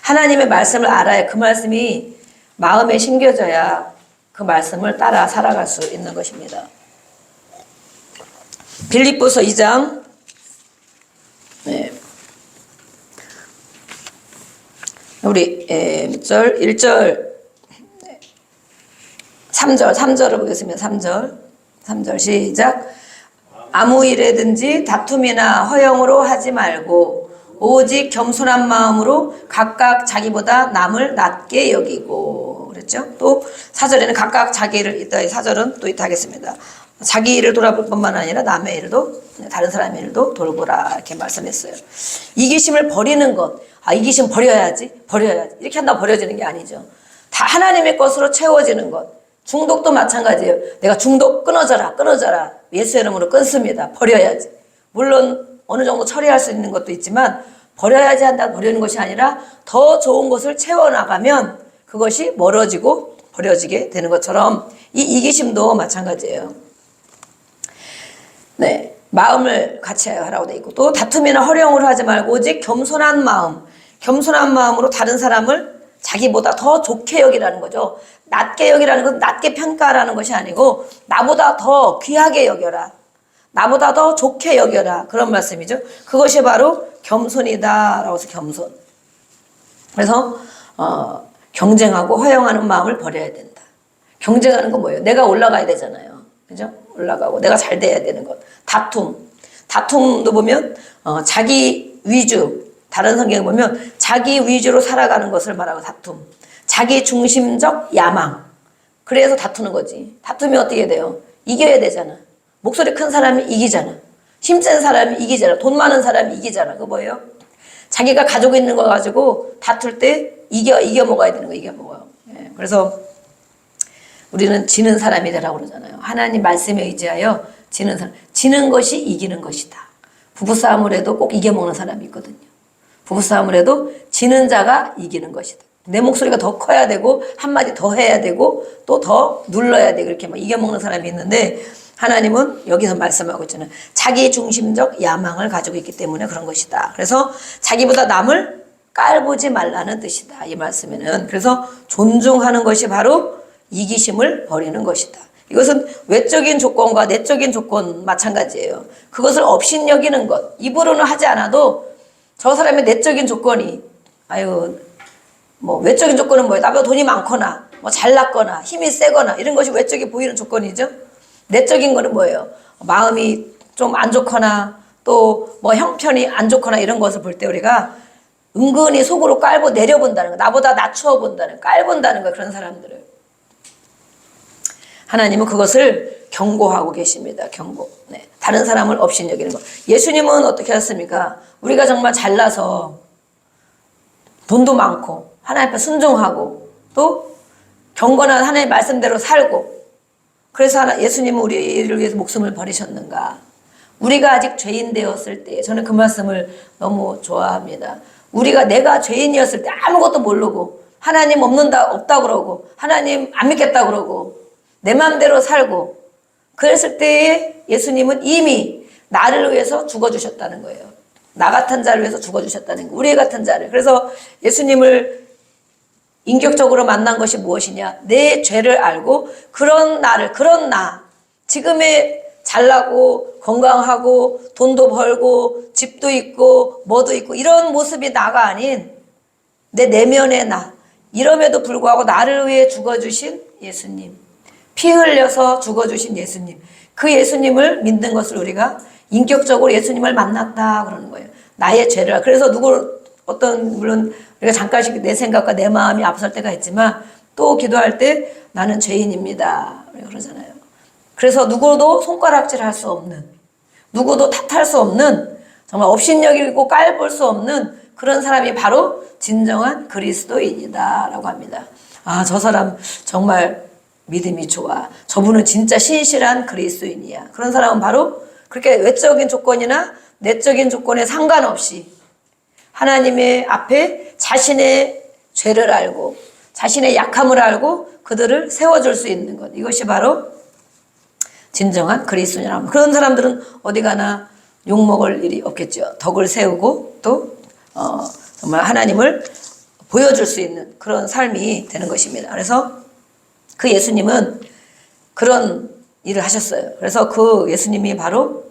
하나님의 말씀을 알아야 그 말씀이 마음에 심겨져야 그 말씀을 따라 살아갈 수 있는 것입니다. 빌립보서 2장 우리 1절 3절을 보겠습니다. 3절 시작. 아무 일에든지 다툼이나 허영으로 하지 말고 오직 겸손한 마음으로 각각 자기보다 남을 낮게 여기고 그랬죠. 또 4절에는 각각 자기 일을 이따 4절은 또 이따 하겠습니다. 자기 일을 돌아볼 뿐만 아니라 남의 일도 다른 사람의 일도 돌보라 이렇게 말씀했어요. 이기심을 버리는 것. 이기심 버려야지 이렇게 한다고 버려지는 게 아니죠. 다 하나님의 것으로 채워지는 것. 중독도 마찬가지예요. 내가 중독 끊어져라 예수의 이름으로 끊습니다. 버려야지. 물론 어느 정도 처리할 수 있는 것도 있지만 버려야지 한다 버리는 것이 아니라 더 좋은 것을 채워나가면 그것이 멀어지고 버려지게 되는 것처럼 이 이기심도 마찬가지예요. 네, 마음을 같이 하라고 돼 있고 또 다툼이나 허령으로 하지 말고 오직 겸손한 마음으로 다른 사람을 자기보다 더 좋게 여기라는 거죠. 낮게 여기라는 것은 낮게 평가라는 것이 아니고 나보다 더 귀하게 여겨라. 나보다 더 좋게 여겨라. 그런 말씀이죠. 그것이 바로 겸손이다라고 해서 겸손. 그래서 경쟁하고 허영하는 마음을 버려야 된다. 경쟁하는 건 뭐예요? 내가 올라가야 되잖아요. 그죠? 올라가고 내가 잘 돼야 되는 것. 다툼도 보면 자기 위주, 다른 성경에 보면 자기 위주로 살아가는 것을 말하고 다툼. 자기 중심적 야망. 그래서 다투는 거지. 다투면 어떻게 돼요? 이겨야 되잖아. 목소리 큰 사람이 이기잖아. 힘센 사람이 이기잖아. 돈 많은 사람이 이기잖아. 그거 뭐예요? 자기가 가지고 있는 거 가지고 다툴 때 이겨 먹어야 되는 거, 이겨 먹어요. 예. 그래서 우리는 지는 사람이 되라고 그러잖아요. 하나님 말씀에 의지하여 지는 사람. 지는 것이 이기는 것이다. 부부싸움을 해도 꼭 이겨먹는 사람이 있거든요. 부부싸움을 해도 지는 자가 이기는 것이다. 내 목소리가 더 커야 되고 한마디 더 해야 되고 또 더 눌러야 되고 이렇게 막 이겨먹는 사람이 있는데 하나님은 여기서 말씀하고 있잖아요. 자기 중심적 야망을 가지고 있기 때문에 그런 것이다. 그래서 자기보다 남을 깔보지 말라는 뜻이다. 이 말씀에는. 그래서 존중하는 것이 바로 이기심을 버리는 것이다. 이것은 외적인 조건과 내적인 조건 마찬가지예요. 그것을 업신여기는 것. 입으로는 하지 않아도 저 사람의 내적인 조건이 뭐 외적인 조건은 뭐예요? 나보다 돈이 많거나 뭐 잘났거나 힘이 세거나 이런 것이 외적이 보이는 조건이죠. 내적인 거는 뭐예요? 마음이 좀 안 좋거나 또 뭐 형편이 안 좋거나 이런 것을 볼 때 우리가 은근히 속으로 깔고 내려본다는 거. 나보다 낮춰 본다는 거. 깔본다는 거. 그런 사람들을. 하나님은 그것을 경고하고 계십니다. 경고. 네. 다른 사람을 업신여기는 거. 예수님은 어떻게 하셨습니까? 우리가 정말 잘나서 돈도 많고 하나님 앞에 순종하고 또 경건한 하나님의 말씀대로 살고 그래서 예수님은 우리를 위해서 목숨을 버리셨는가? 우리가 아직 죄인 되었을 때 저는 그 말씀을 너무 좋아합니다. 내가 죄인이었을 때 아무것도 모르고 하나님 없다 그러고 하나님 안 믿겠다 그러고 내 마음대로 살고 그랬을 때에 예수님은 이미 나를 위해서 죽어주셨다는 거예요. 나 같은 자를 위해서 죽어주셨다는 거. 우리 같은 자를. 그래서 예수님을 인격적으로 만난 것이 무엇이냐? 내 죄를 알고 그런 나 지금의 잘나고 건강하고 돈도 벌고 집도 있고 뭐도 있고 이런 모습이 나가 아닌 내 내면의 나 이럼에도 불구하고 나를 위해 죽어주신 예수님 피 흘려서 죽어주신 예수님 그 예수님을 믿는 것을 우리가 인격적으로 예수님을 만났다 그러는 거예요. 나의 죄를 그래서 물론 우리가 잠깐씩 내 생각과 내 마음이 앞설 때가 있지만 또 기도할 때 나는 죄인입니다 그러잖아요. 그래서 누구도 손가락질할 수 없는 누구도 탓할 수 없는 정말 업신여기고 깔볼 수 없는 그런 사람이 바로 진정한 그리스도인이다 라고 합니다. 저 사람 정말 믿음이 좋아. 저분은 진짜 신실한 그리스도인이야. 그런 사람은 바로 그렇게 외적인 조건이나 내적인 조건에 상관없이 하나님의 앞에 자신의 죄를 알고 자신의 약함을 알고 그들을 세워줄 수 있는 것. 이것이 바로 진정한 그리스도인이라고. 그런 사람들은 어디 가나 욕먹을 일이 없겠죠. 덕을 세우고 또 정말 하나님을 보여줄 수 있는 그런 삶이 되는 것입니다. 그래서 그 예수님은 그런 일을 하셨어요. 그래서 그 예수님이 바로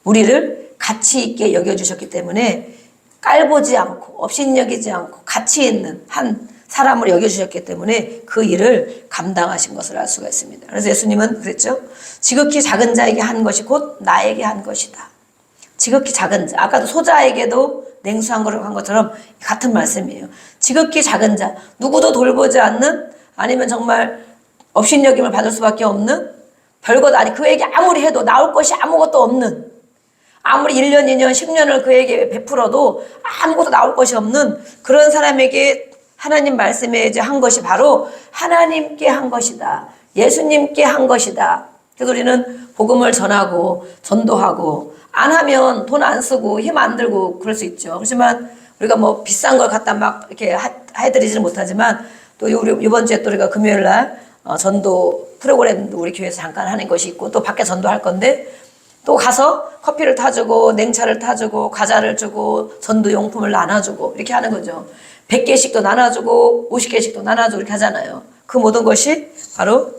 우리를 가치 있게 여겨주셨기 때문에 깔보지 않고 업신여기지 않고 가치 있는 한 사람을 여겨주셨기 때문에 그 일을 감당하신 것을 알 수가 있습니다. 그래서 예수님은 그랬죠. 지극히 작은 자에게 한 것이 곧 나에게 한 것이다. 지극히 작은 자. 아까도 소자에게도 냉수한 거를 한 것처럼 같은 말씀이에요. 지극히 작은 자. 누구도 돌보지 않는 아니면 정말 업신여김을 받을 수밖에 없는 별것 아니 그에게 아무리 해도 나올 것이 아무것도 없는 아무리 1년, 2년, 10년을 그에게 베풀어도 아무것도 나올 것이 없는 그런 사람에게 하나님 말씀에 이제 한 것이 바로 하나님께 한 것이다. 예수님께 한 것이다. 그래서 우리는 복음을 전하고 전도하고 안 하면 돈 안 쓰고 힘 안 들고 그럴 수 있죠. 그렇지만 우리가 뭐 비싼 걸 갖다 막 이렇게 해드리지는 못하지만 또 우리 이번 주에 또 우리가 금요일 날 전도 프로그램도 우리 교회에서 잠깐 하는 것이 있고 또 밖에 전도할 건데 또 가서 커피를 타주고 냉차를 타주고 과자를 주고 전도용품을 나눠주고 이렇게 하는 거죠. 100개씩도 나눠주고 50개씩도 나눠주고 이렇게 하잖아요. 그 모든 것이 바로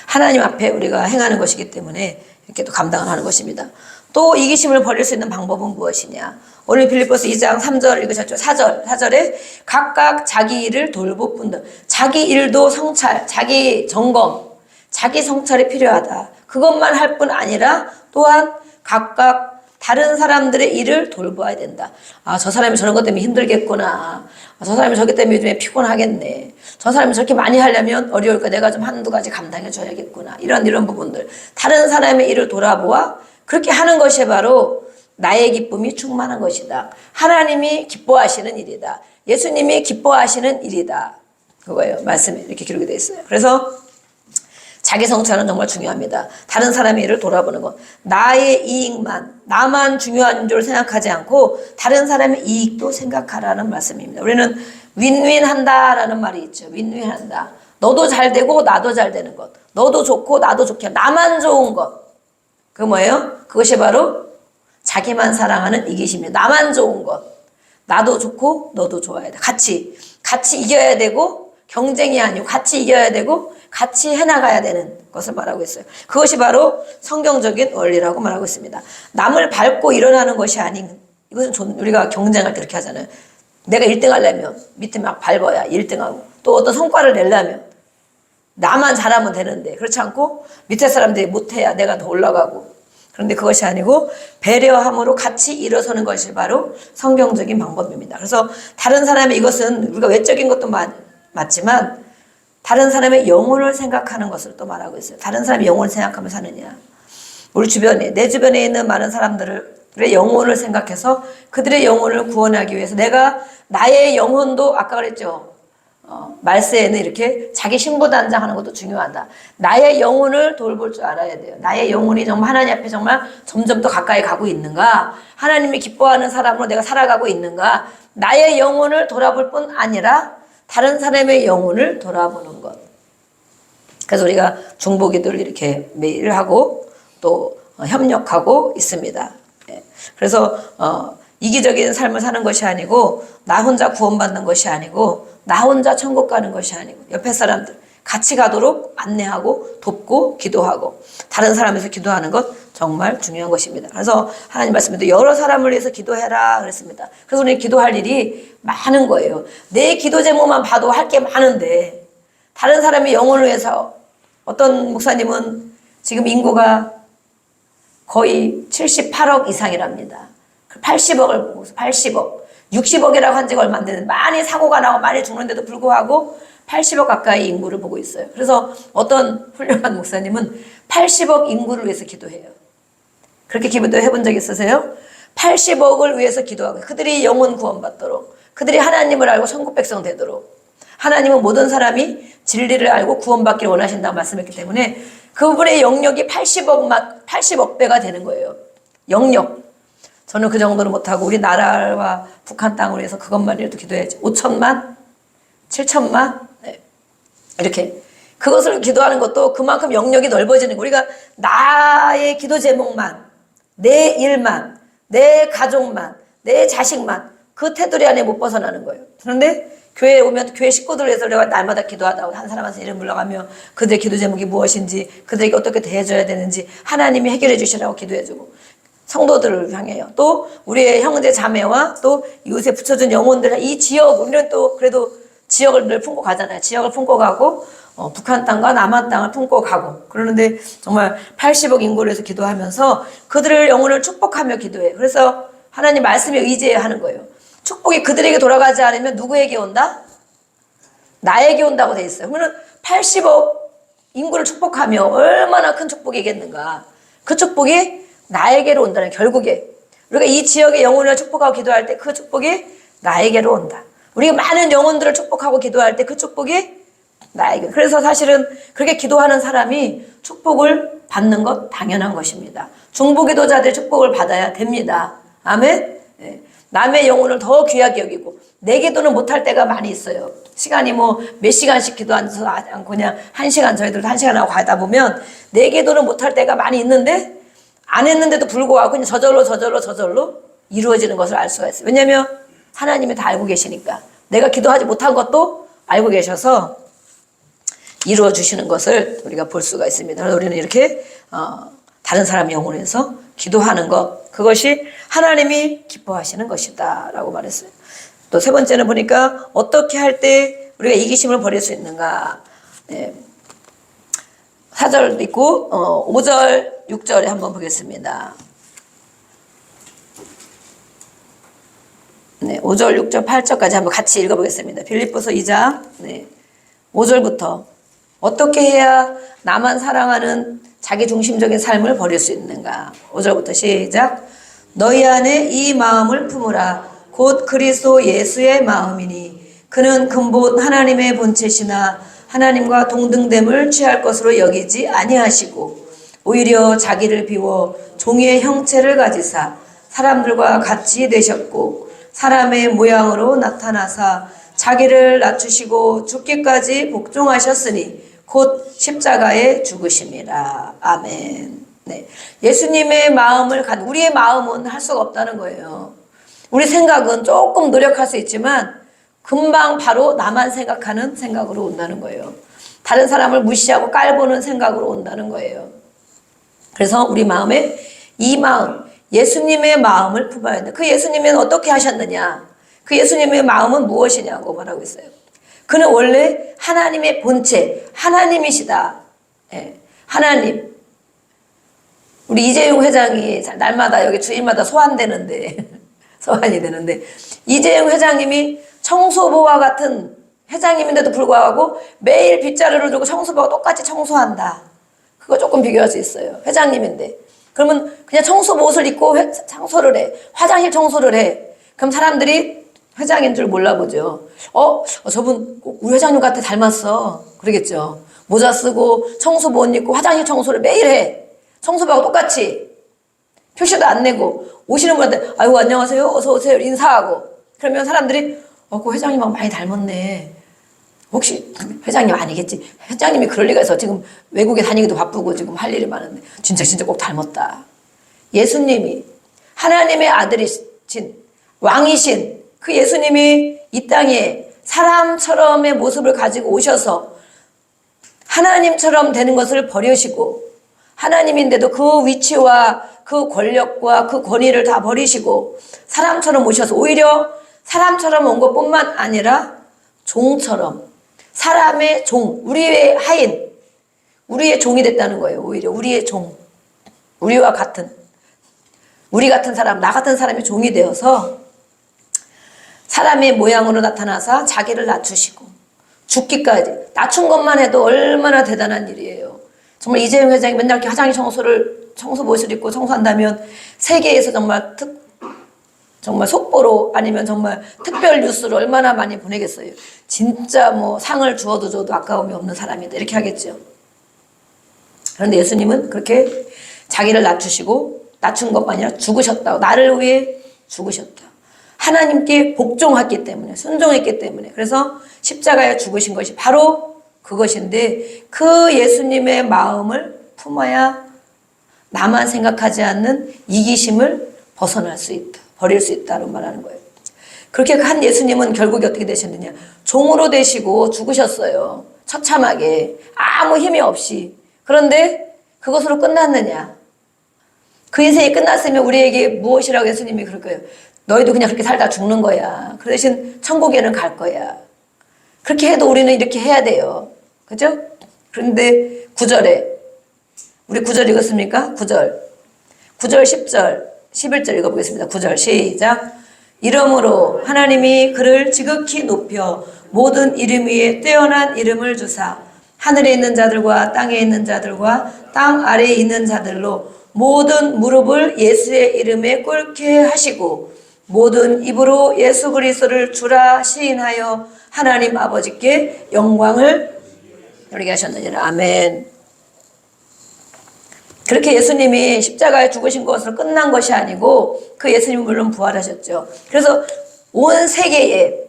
하나님 앞에 우리가 행하는 것이기 때문에 이렇게 또 감당을 하는 것입니다. 또 이기심을 버릴 수 있는 방법은 무엇이냐? 오늘 빌립보서 2장 3절 읽으셨죠? 4절에 각각 자기 일을 돌보뿐더. 자기 일도 성찰, 자기 점검, 자기 성찰이 필요하다. 그것만 할 뿐 아니라 또한 각각 다른 사람들의 일을 돌봐야 된다. 아, 저 사람이 저런 것 때문에 힘들겠구나. 아, 저 사람이 저기 때문에 요즘에 피곤하겠네. 저 사람이 저렇게 많이 하려면 어려울까. 내가 좀 한두 가지 감당해 줘야겠구나. 이런 부분들. 다른 사람의 일을 돌아보아 그렇게 하는 것이 바로 나의 기쁨이 충만한 것이다. 하나님이 기뻐하시는 일이다. 예수님이 기뻐하시는 일이다. 그거예요. 말씀에 이렇게 기록이 되어 있어요. 그래서 자기 성찰은 정말 중요합니다. 다른 사람의 일을 돌아보는 것. 나의 이익만, 나만 중요한 줄 생각하지 않고 다른 사람의 이익도 생각하라는 말씀입니다. 우리는 윈윈 한다라는 말이 있죠. 윈윈 한다. 너도 잘 되고 나도 잘 되는 것. 너도 좋고 나도 좋게. 나만 좋은 것. 그게 뭐예요? 그것이 바로 자기만 사랑하는 이기심이에요. 나만 좋은 것. 나도 좋고 너도 좋아야 돼. 같이 이겨야 되고 경쟁이 아니고 같이 이겨야 되고 같이 해나가야 되는 것을 말하고 있어요. 그것이 바로 성경적인 원리라고 말하고 있습니다. 남을 밟고 일어나는 것이 아닌, 이것은 우리가 경쟁할 때 이렇게 하잖아요. 내가 1등 하려면 밑에 막 밟아야 1등하고, 또 어떤 성과를 내려면 나만 잘하면 되는데, 그렇지 않고 밑에 사람들이 못해야 내가 더 올라가고. 그런데 그것이 아니고 배려함으로 같이 일어서는 것이 바로 성경적인 방법입니다. 그래서 다른 사람의, 이것은 우리가 외적인 것도 맞지만 다른 사람의 영혼을 생각하는 것을 또 말하고 있어요. 다른 사람의 영혼을 생각하며 사느냐. 우리 주변에, 내 주변에 있는 많은 사람들의 영혼을 생각해서 그들의 영혼을 구원하기 위해서 내가 나의 영혼도, 아까 그랬죠. 말세에는 이렇게 자기 신부단장하는 것도 중요하다. 나의 영혼을 돌볼 줄 알아야 돼요. 나의 영혼이 정말 하나님 앞에 정말 점점 더 가까이 가고 있는가? 하나님이 기뻐하는 사람으로 내가 살아가고 있는가? 나의 영혼을 돌아볼 뿐 아니라 다른 사람의 영혼을 돌아보는 것. 그래서 우리가 중보기도를 이렇게 매일 하고 또 협력하고 있습니다. 그래서 이기적인 삶을 사는 것이 아니고, 나 혼자 구원받는 것이 아니고, 나 혼자 천국 가는 것이 아니고, 옆에 사람들 같이 가도록 안내하고 돕고 기도하고 다른 사람에서 기도하는 것 정말 중요한 것입니다. 그래서 하나님 말씀에도 여러 사람을 위해서 기도해라 그랬습니다. 그래서 우리 기도할 일이 많은 거예요. 내 기도 제목만 봐도 할 게 많은데 다른 사람의 영혼을 위해서, 어떤 목사님은 지금 인구가 거의 78억 이상이랍니다. 80억을 보고, 80억, 60억이라고 한 지가 얼마 안 되는데 많이 사고가 나고 많이 죽는데도 불구하고 80억 가까이 인구를 보고 있어요. 그래서 어떤 훌륭한 목사님은 80억 인구를 위해서 기도해요. 그렇게 기도 해본 적 있으세요? 80억을 위해서 기도하고, 그들이 영혼 구원받도록, 그들이 하나님을 알고 천국 백성 되도록. 하나님은 모든 사람이 진리를 알고 구원받기를 원하신다고 말씀했기 때문에 그분의 영역이 80억 배가 되는 거예요. 영역. 저는 그 정도는 못하고 우리나라와 북한 땅을 위해서 그것만이라도 기도해야지. 5천만? 7천만? 네. 이렇게. 그것을 기도하는 것도 그만큼 영역이 넓어지는 거예요. 우리가 나의 기도 제목만, 내 일만, 내 가족만, 내 자식만, 그 테두리 안에 못 벗어나는 거예요. 그런데 교회에 오면 교회 식구들을 위해서 내가 날마다 기도하다 한 사람 한 사람 이름 불러가며 그들의 기도 제목이 무엇인지, 그들에게 어떻게 대해줘야 되는지 하나님이 해결해 주시라고 기도해주고, 성도들을 향해요. 또 우리의 형제 자매와 또 이웃에 붙여준 영혼들, 이 지역, 우리는 또 그래도 지역을 늘 품고 가잖아요. 지역을 품고 가고 북한 땅과 남한 땅을 품고 가고, 그러는데 정말 80억 인구를 위해서 기도하면서 그들의 영혼을 축복하며 기도해요. 그래서 하나님 말씀에 의지해야 하는 거예요. 축복이 그들에게 돌아가지 않으면 누구에게 온다? 나에게 온다고 돼 있어요. 그러면 80억 인구를 축복하며 얼마나 큰 축복이겠는가. 그 축복이 나에게로 온다는, 결국에 우리가 이 지역의 영혼을 축복하고 기도할 때 그 축복이 나에게로 온다. 우리가 많은 영혼들을 축복하고 기도할 때 그 축복이 나에게. 그래서 사실은 그렇게 기도하는 사람이 축복을 받는 것 당연한 것입니다. 중보기도자들의 축복을 받아야 됩니다. 아멘. 네. 남의 영혼을 더 귀하게 여기고, 내 기도는 못할 때가 많이 있어요. 시간이 뭐 몇 시간씩 기도하지 않고 그냥 1시간, 저희들도 1시간 하고 가다 보면 내 기도는 못할 때가 많이 있는데, 안 했는데도 불구하고 그냥 저절로 이루어지는 것을 알 수가 있어요. 왜냐하면 하나님이 다 알고 계시니까. 내가 기도하지 못한 것도 알고 계셔서 이루어 주시는 것을 우리가 볼 수가 있습니다. 그래서 우리는 이렇게 다른 사람 영혼을 위해서 기도하는 것, 그것이 하나님이 기뻐하시는 것이다 라고 말했어요. 또 세 번째는 보니까 어떻게 할 때 우리가 이기심을 버릴 수 있는가. 네. 4절도 있고 5절 6절에 한번 보겠습니다. 네, 5절 6절 8절까지 한번 같이 읽어보겠습니다. 빌립보서 2장 5절부터 어떻게 해야 나만 사랑하는 자기 중심적인 삶을 버릴 수 있는가. 5절부터 시작. 너희 안에 이 마음을 품으라. 곧 그리스도 예수의 마음이니 그는 근본 하나님의 본체시나 하나님과 동등됨을 취할 것으로 여기지 아니하시고 오히려 자기를 비워 종의 형체를 가지사 사람들과 같이 되셨고 사람의 모양으로 나타나사 자기를 낮추시고 죽기까지 복종하셨으니 곧 십자가에 죽으심이라. 아멘. 네. 예수님의 마음을 우리의 마음은 할 수가 없다는 거예요. 우리 생각은 조금 노력할 수 있지만 금방 바로 나만 생각하는 생각으로 온다는 거예요. 다른 사람을 무시하고 깔보는 생각으로 온다는 거예요. 그래서 우리 마음에 이 마음, 예수님의 마음을 품어야 된다. 그 예수님은 어떻게 하셨느냐? 그 예수님의 마음은 무엇이냐고 말하고 있어요. 그는 원래 하나님의 본체, 하나님이시다. 예, 하나님. 우리 이재용 회장이 날마다 여기 주일마다 소환이 되는데 이재용 회장님이 청소부와 같은 회장님인데도 불구하고 매일 빗자루를 들고 청소부와 똑같이 청소한다. 그거 조금 비교할 수 있어요. 회장님인데. 그러면 그냥 청소부 옷을 입고 청소를 해. 화장실 청소를 해. 그럼 사람들이 회장인 줄 몰라보죠. 저분 우리 회장님 같아 닮았어. 그러겠죠. 모자 쓰고 청소부 옷 입고 화장실 청소를 매일 해. 청소부하고 똑같이. 표시도 안 내고 오시는 분한테 아이고 안녕하세요 어서 오세요 인사하고 그러면 사람들이 그 회장님하고 많이 닮았네. 혹시 회장님 아니겠지? 회장님이 그럴 리가 있어. 지금 외국에 다니기도 바쁘고 지금 할 일이 많은데 진짜 꼭 닮았다. 예수님이 하나님의 아들이신 왕이신 그 예수님이 이 땅에 사람처럼의 모습을 가지고 오셔서 하나님처럼 되는 것을 버리시고 하나님인데도 그 위치와 그 권력과 그 권위를 다 버리시고 사람처럼 오셔서 오히려 사람처럼 온 것뿐만 아니라 종처럼 사람의 종, 우리의 하인, 우리의 종이 됐다는 거예요. 오히려 우리의 종, 우리 같은 사람, 나 같은 사람이 종이 되어서 사람의 모양으로 나타나서 자기를 낮추시고 죽기까지. 낮춘 것만 해도 얼마나 대단한 일이에요. 정말 이재용 회장이 맨날 이렇게 화장실 청소부 옷을 입고 청소한다면 세계에서 정말 속보로 아니면 정말 특별 뉴스로 얼마나 많이 보내겠어요. 진짜 뭐 상을 줘도 아까움이 없는 사람이다 이렇게 하겠죠. 그런데 예수님은 그렇게 자기를 낮추시고 낮춘 것만 아니라 죽으셨다. 나를 위해 죽으셨다. 하나님께 복종했기 때문에 순종했기 때문에 그래서 십자가에 죽으신 것이 바로 그것인데 그 예수님의 마음을 품어야 나만 생각하지 않는 이기심을 벗어날 수 있다. 버릴 수 있다고 말하는 거예요. 그렇게 한 예수님은 결국에 어떻게 되셨느냐. 종으로 되시고 죽으셨어요. 처참하게 아무 힘이 없이. 그런데 그것으로 끝났느냐. 그 인생이 끝났으면 우리에게 무엇이라고 예수님이 그럴 거예요. 너희도 그냥 그렇게 살다 죽는 거야. 그 대신 천국에는 갈 거야. 그렇게 해도 우리는 이렇게 해야 돼요. 그죠? 그런데 9절에 우리 9절 읽었습니까? 9절 10절 11절 읽어보겠습니다. 9절 시작. 이러므로 하나님이 그를 지극히 높여 모든 이름 위에 뛰어난 이름을 주사 하늘에 있는 자들과 땅에 있는 자들과 땅 아래에 있는 자들로 모든 무릎을 예수의 이름에 꿇게 하시고 모든 입으로 예수 그리스도를 주라 시인하여 하나님 아버지께 영광을 돌리게 하셨느니라. 아멘. 그렇게 예수님이 십자가에 죽으신 것으로 끝난 것이 아니고 그 예수님은 물론 부활하셨죠. 그래서 온 세계에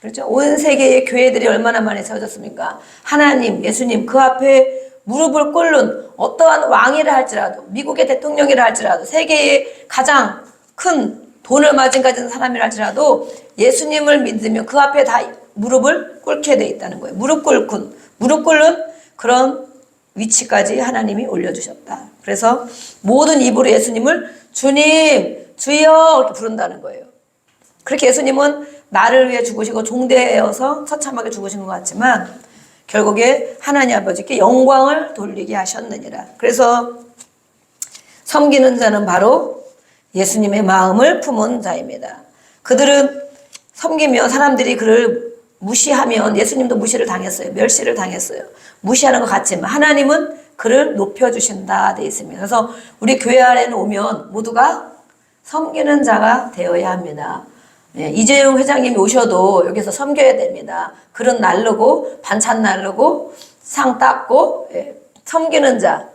그렇죠. 온 세계의 교회들이 얼마나 많이 세워졌습니까? 하나님, 예수님 그 앞에 무릎을 꿇는 어떠한 왕이라 할지라도 미국의 대통령이라 할지라도 세계의 가장 큰 돈을 마진 가진 사람이라 할지라도 예수님을 믿으면 그 앞에 다 무릎을 꿇게 돼 있다는 거예요. 무릎 꿇고 무릎 꿇는 그런 위치까지 하나님이 올려주셨다. 그래서 모든 입으로 예수님을 주님, 주여 이렇게 부른다는 거예요. 그렇게 예수님은 나를 위해 죽으시고 종되어서 처참하게 죽으신 것 같지만 결국에 하나님 아버지께 영광을 돌리게 하셨느니라. 그래서 섬기는 자는 바로 예수님의 마음을 품은 자입니다. 그들은 섬기며 사람들이 그를 무시하면 예수님도 무시를 당했어요. 멸시를 당했어요. 무시하는 것 같지만 하나님은 그를 높여주신다 돼 있습니다. 그래서 우리 교회 안에는 오면 모두가 섬기는 자가 되어야 합니다. 예, 이재용 회장님이 오셔도 여기서 섬겨야 됩니다. 그릇 나르고 반찬 나르고 상 닦고 섬기는 자.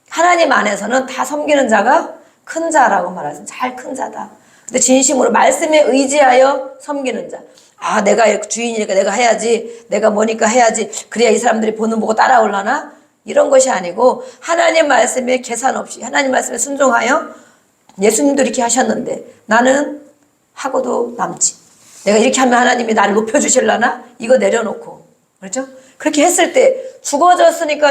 하나님 안에서는 다 섬기는 자가 큰 자라고 말하죠. 잘 큰 자다. 근데 진심으로 말씀에 의지하여 섬기는 자. 아, 내가 주인이니까 내가 해야지. 내가 뭐니까 해야지. 그래야 이 사람들이 보는 보고 따라올라나? 이런 것이 아니고 하나님 말씀에 계산 없이 하나님 말씀에 순종하여 예수님도 이렇게 하셨는데 나는 하고도 남지. 내가 이렇게 하면 하나님이 나를 높여주실라나? 이거 내려놓고. 그렇죠? 그렇게 했을 때 죽어졌으니까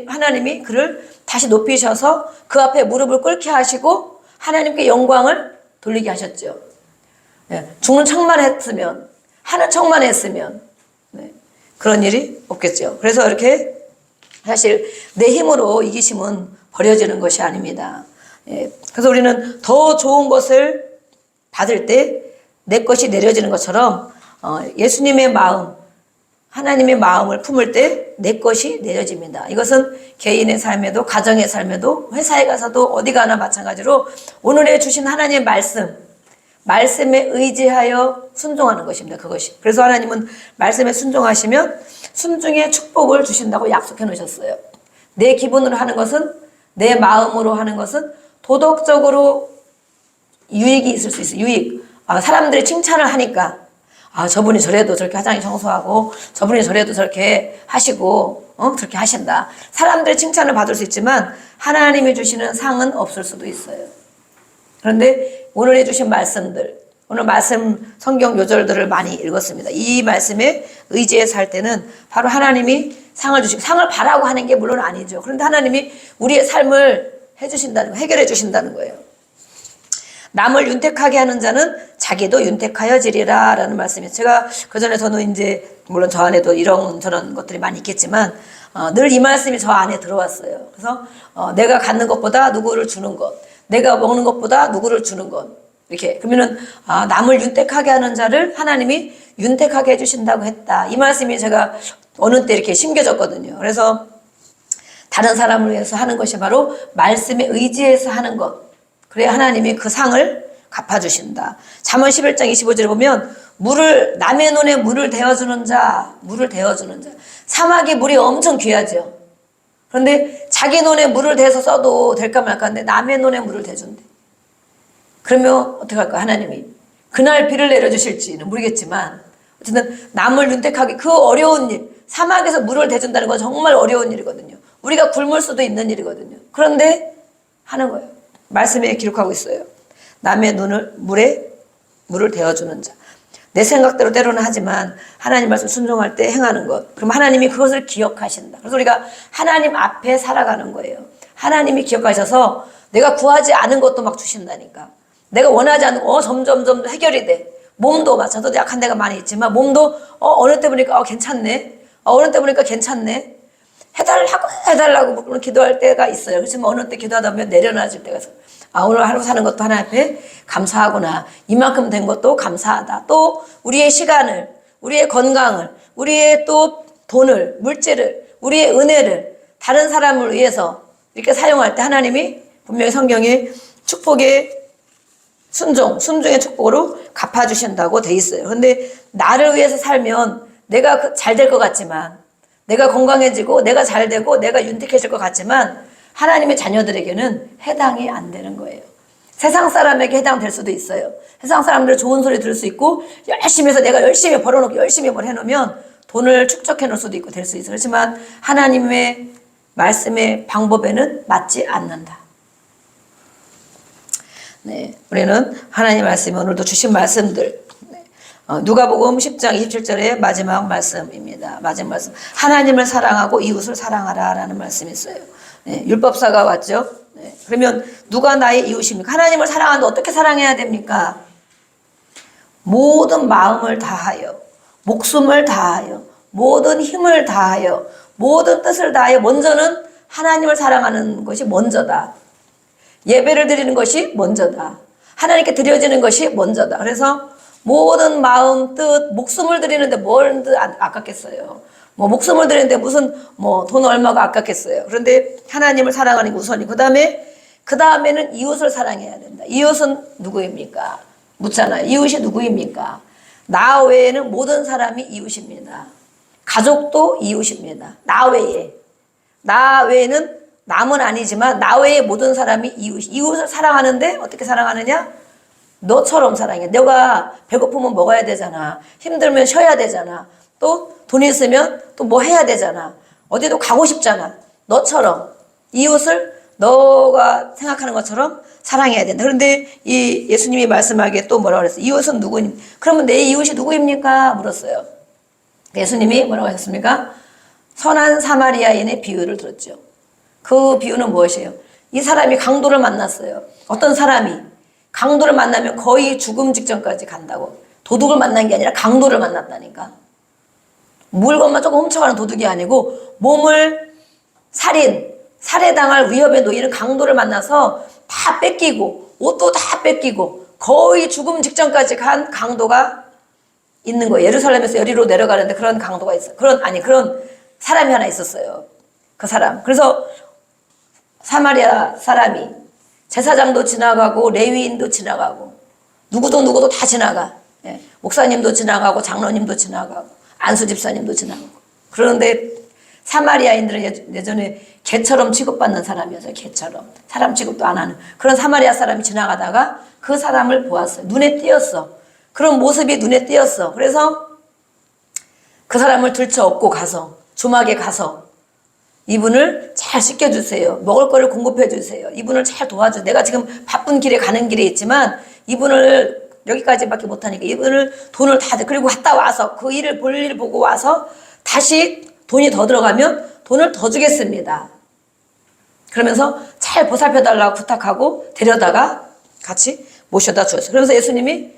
하나님이 그를 다시 높이셔서 그 앞에 무릎을 꿇게 하시고 하나님께 영광을 돌리게 하셨죠. 죽는 척만 했으면, 하는 척만 했으면, 그런 일이 없겠죠. 그래서 이렇게 사실 내 힘으로 이기심은 버려지는 것이 아닙니다. 그래서 우리는 더 좋은 것을 받을 때 내 것이 내려지는 것처럼 예수님의 마음, 하나님의 마음을 품을 때 내 것이 내려집니다. 이것은 개인의 삶에도 가정의 삶에도 회사에 가서도 어디 가나 마찬가지로 오늘의 주신 하나님의 말씀에 의지하여 순종하는 것입니다. 그것이. 그래서 하나님은 말씀에 순종하시면 순종의 축복을 주신다고 약속해 놓으셨어요. 내 기분으로 하는 것은 내 마음으로 하는 것은 도덕적으로 유익이 있을 수 있어요. 유익. 사람들이 칭찬을 하니까 저분이 저래도 저렇게 화장이 청소하고 저분이 저래도 저렇게 하시고 저렇게 하신다. 사람들의 칭찬을 받을 수 있지만 하나님이 주시는 상은 없을 수도 있어요. 그런데 오늘 해주신 말씀들, 오늘 말씀 성경 요절들을 많이 읽었습니다. 이 말씀에 의지해서 할 때는 바로 하나님이 상을 주시고 상을 바라고 하는 게 물론 아니죠. 그런데 하나님이 우리의 삶을 해결해 주신다는 거예요. 남을 윤택하게 하는 자는 자기도 윤택하여지리라 라는 말씀이에요. 제가 그전에 저는 이제 물론 저 안에도 이런 저런 것들이 많이 있겠지만 늘 이 말씀이 저 안에 들어왔어요. 그래서 내가 갖는 것보다 누구를 주는 것, 내가 먹는 것보다 누구를 주는 것, 이렇게 그러면은 남을 윤택하게 하는 자를 하나님이 윤택하게 해주신다고 했다. 이 말씀이 제가 어느 때 이렇게 심겨졌거든요. 그래서 다른 사람을 위해서 하는 것이 바로 말씀에 의지해서 하는 것. 그래야 하나님이 그 상을 갚아주신다. 잠언 11장 25절에 보면 남의 논에 물을 대어주는 자. 사막에 물이 엄청 귀하죠. 그런데 자기 논에 물을 대서 써도 될까 말까 하는데 남의 논에 물을 대준대. 그러면 어떻게 할까? 하나님이 그날 비를 내려주실지는 모르겠지만 어쨌든 남을 윤택하게 그 어려운 일, 사막에서 물을 대준다는 건 정말 어려운 일이거든요. 우리가 굶을 수도 있는 일이거든요. 그런데 하는 거예요. 말씀에 기록하고 있어요. 남의 물에 물을 대어주는 자. 내 생각대로 때로는 하지만 하나님 말씀 순종할 때 행하는 것. 그럼 하나님이 그것을 기억하신다. 그래서 우리가 하나님 앞에 살아가는 거예요. 하나님이 기억하셔서 내가 구하지 않은 것도 막 주신다니까. 내가 원하지 않는 거 점점 해결이 돼. 몸도 마찬가지로 약한 데가 많이 있지만 몸도 어느 때 보니까 괜찮네. 어느 때 보니까 괜찮네. 해달라고 기도할 때가 있어요. 그렇지만 어느 때 기도하다 보면 내려놔질 때가 있어요. 오늘 하루 사는 것도 하나님 앞에 감사하구나. 이만큼 된 것도 감사하다. 또 우리의 시간을, 우리의 건강을, 우리의 또 돈을, 물질을, 우리의 은혜를 다른 사람을 위해서 이렇게 사용할 때 하나님이 분명히 성경에 축복의 순종의 축복으로 갚아주신다고 돼 있어요. 그런데 나를 위해서 살면 내가 잘 될 것 같지만, 내가 건강해지고 내가 잘 되고 내가 윤택해질 것 같지만 하나님의 자녀들에게는 해당이 안 되는 거예요. 세상 사람에게 해당될 수도 있어요. 세상 사람들 좋은 소리 들을 수 있고 열심히 해서 내가 열심히 벌어놓고 열심히 뭘 해놓으면 돈을 축적해 놓을 수도 있고 될 수 있어요. 그렇지만 하나님의 말씀의 방법에는 맞지 않는다. 우리는 하나님 말씀이 오늘도 주신 말씀들 누가복음 10장 27절의 마지막 말씀입니다. 마지막 말씀. 하나님을 사랑하고 이웃을 사랑하라 라는 말씀이 있어요. 네, 율법사가 왔죠. 네, 그러면 누가 나의 이웃입니까? 하나님을 사랑하는데 어떻게 사랑해야 됩니까? 모든 마음을 다하여, 목숨을 다하여, 모든 힘을 다하여, 모든 뜻을 다하여 먼저는 하나님을 사랑하는 것이 먼저다. 예배를 드리는 것이 먼저다. 하나님께 드려지는 것이 먼저다. 그래서 모든 마음, 뜻, 목숨을 드리는데 뭘 아깝겠어요. 뭐 목숨을 드리는데 무슨 뭐 돈 얼마가 아깝겠어요. 그런데 하나님을 사랑하는 게 우선이. 그다음에는 이웃을 사랑해야 된다. 이웃은 누구입니까? 묻잖아요. 이웃이 누구입니까? 나 외에는 모든 사람이 이웃입니다. 가족도 이웃입니다. 나 외에는 남은 아니지만 나 외에 모든 사람이 이웃을 사랑하는데 어떻게 사랑하느냐? 너처럼 사랑해. 내가 배고프면 먹어야 되잖아. 힘들면 쉬어야 되잖아. 또 돈 있으면 또 뭐 해야 되잖아. 어디도 가고 싶잖아. 너처럼 이웃을 너가 생각하는 것처럼 사랑해야 된다. 그런데 이 예수님이 말씀하기에 또 뭐라고 그랬어요? 이웃은 누구니? 그러면 내 이웃이 누구입니까? 물었어요. 예수님이 뭐라고 하셨습니까? 선한 사마리아인의 비유를 들었죠. 그 비유는 무엇이에요? 이 사람이 강도를 만났어요. 어떤 사람이 강도를 만나면 거의 죽음 직전까지 간다고. 도둑을 만난 게 아니라 강도를 만났다니까. 물건만 조금 훔쳐가는 도둑이 아니고 몸을 살해당할 위협에 놓이는 강도를 만나서 다 뺏기고 옷도 다 뺏기고 거의 죽음 직전까지 간 강도가 있는 거예요. 예루살렘에서 여리로 내려가는데 그런 강도가 있어요. 그런 사람이 하나 있었어요. 그 사람. 그래서 사마리아 사람이 제사장도 지나가고 레위인도 지나가고 누구도 다 지나가. 예. 목사님도 지나가고 장로님도 지나가고 안수 집사님도 지나가고. 그런데 사마리아인들은 예전에 개처럼 취급받는 사람이었어요. 개처럼. 사람 취급도 안 하는 그런 사마리아 사람이 지나가다가 그 사람을 보았어요. 눈에 띄었어. 그런 모습이 눈에 띄었어. 그래서 그 사람을 들쳐업고 가서 주막에 가서 이분을 잘 씻겨주세요. 먹을 거를 공급해 주세요. 이분을 잘 도와주세요. 내가 지금 바쁜 길에 가는 길에 있지만 이분을 여기까지밖에 못하니까 이분을 돈을 다 그리고 갔다 와서 그 일을 볼 일 보고 와서 다시 돈이 더 들어가면 돈을 더 주겠습니다. 그러면서 잘 보살펴달라고 부탁하고 데려다가 같이 모셔다 주었어요. 그러면서 예수님이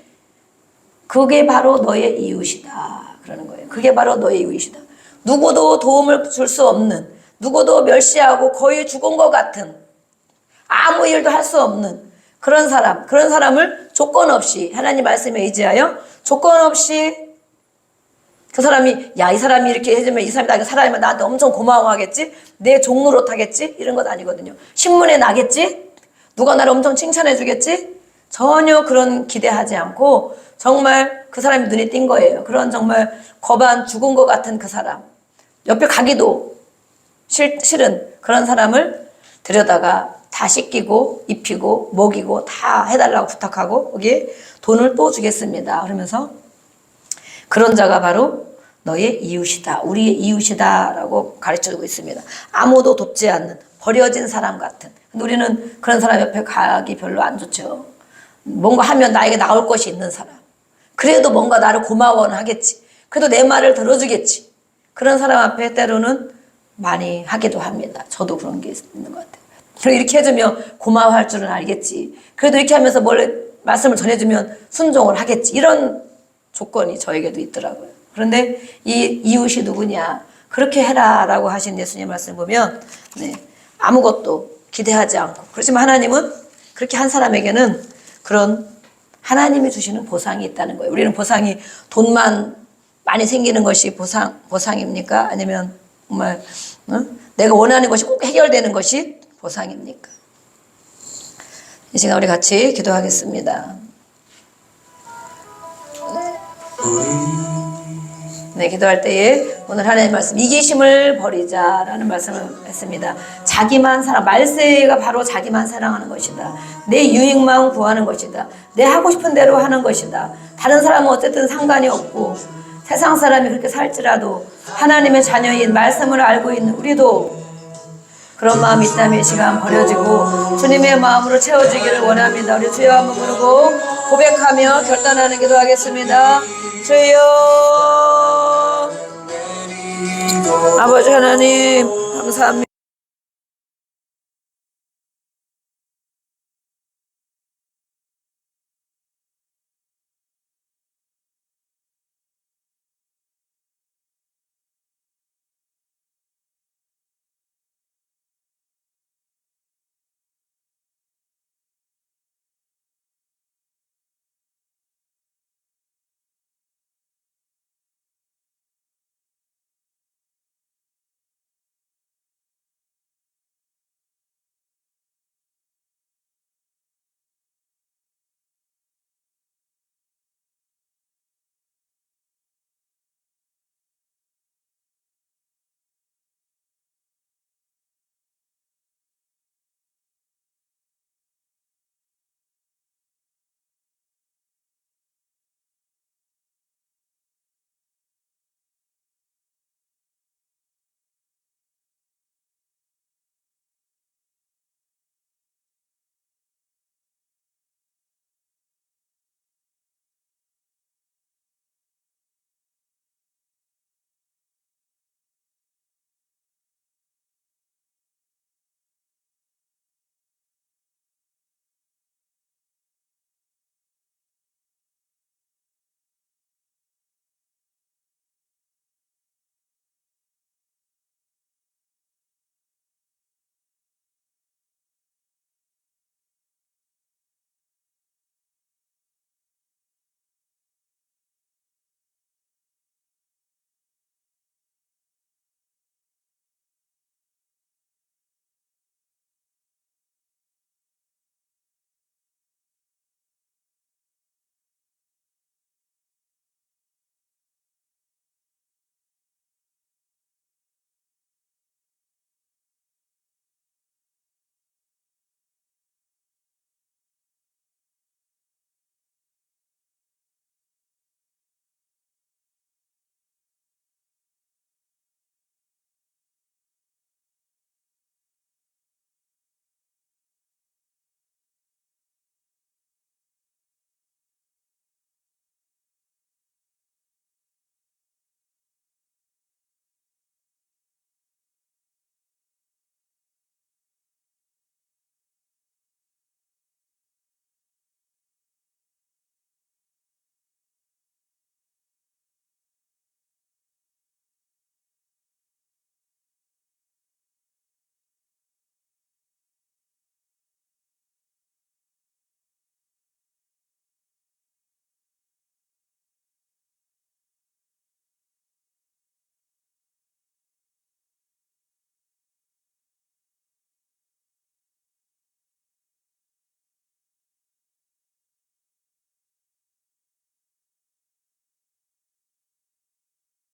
그게 바로 너의 이웃이다 그러는 거예요. 그게 바로 너의 이웃이다. 누구도 도움을 줄 수 없는, 누구도 멸시하고 거의 죽은 것 같은, 아무 일도 할 수 없는 그런 사람을 조건 없이 하나님 말씀에 의지하여 조건 없이 그 사람이 이 사람이 이렇게 해주면 이 사람이 나한테 엄청 고마워하겠지? 내 종노릇 하겠지? 이런 것 아니거든요. 신문에 나겠지? 누가 나를 엄청 칭찬해 주겠지? 전혀 그런 기대하지 않고 정말 그 사람이 눈에 띈 거예요. 그런 정말 거반 죽은 것 같은 그 사람. 옆에 가기도 싫은 그런 사람을 데려다가 다 씻기고 입히고 먹이고 다 해달라고 부탁하고 거기에 돈을 또 주겠습니다. 그러면서 그런 자가 바로 너의 이웃이다. 우리의 이웃이다 라고 가르쳐주고 있습니다. 아무도 돕지 않는 버려진 사람 같은. 근데 우리는 그런 사람 옆에 가기 별로 안 좋죠. 뭔가 하면 나에게 나올 것이 있는 사람. 그래도 뭔가 나를 고마워는 하겠지. 그래도 내 말을 들어주겠지. 그런 사람 앞에 때로는 많이 하기도 합니다. 저도 그런 게 있는 것 같아요. 그리고 이렇게 해주면 고마워할 줄은 알겠지. 그래도 이렇게 하면서 말씀을 전해주면 순종을 하겠지. 이런 조건이 저에게도 있더라고요. 그런데 이 이웃이 누구냐. 그렇게 해라 라고 하신 예수님 말씀 보면 아무것도 기대하지 않고. 그렇지만 하나님은 그렇게 한 사람에게는 그런 하나님이 주시는 보상이 있다는 거예요. 우리는 보상이 돈만 많이 생기는 것이 보상입니까? 아니면 정말 내가 원하는 것이 꼭 해결되는 것이 보상입니까? 이 시간 우리 같이 기도하겠습니다. 네, 기도할 때에 오늘 하나님의 말씀 이기심을 버리자라는 말씀을 했습니다. 자기만 말세가 바로 자기만 사랑하는 것이다. 내 유익만 구하는 것이다. 내 하고 싶은 대로 하는 것이다. 다른 사람은 어쨌든 상관이 없고 세상 사람이 그렇게 살지라도 하나님의 자녀인 말씀을 알고 있는 우리도 그런 마음이 있다면 이 시간 버려지고 주님의 마음으로 채워지기를 원합니다. 우리 주여 한번 부르고 고백하며 결단하는 기도하겠습니다. 주여 아버지 하나님 감사합니다.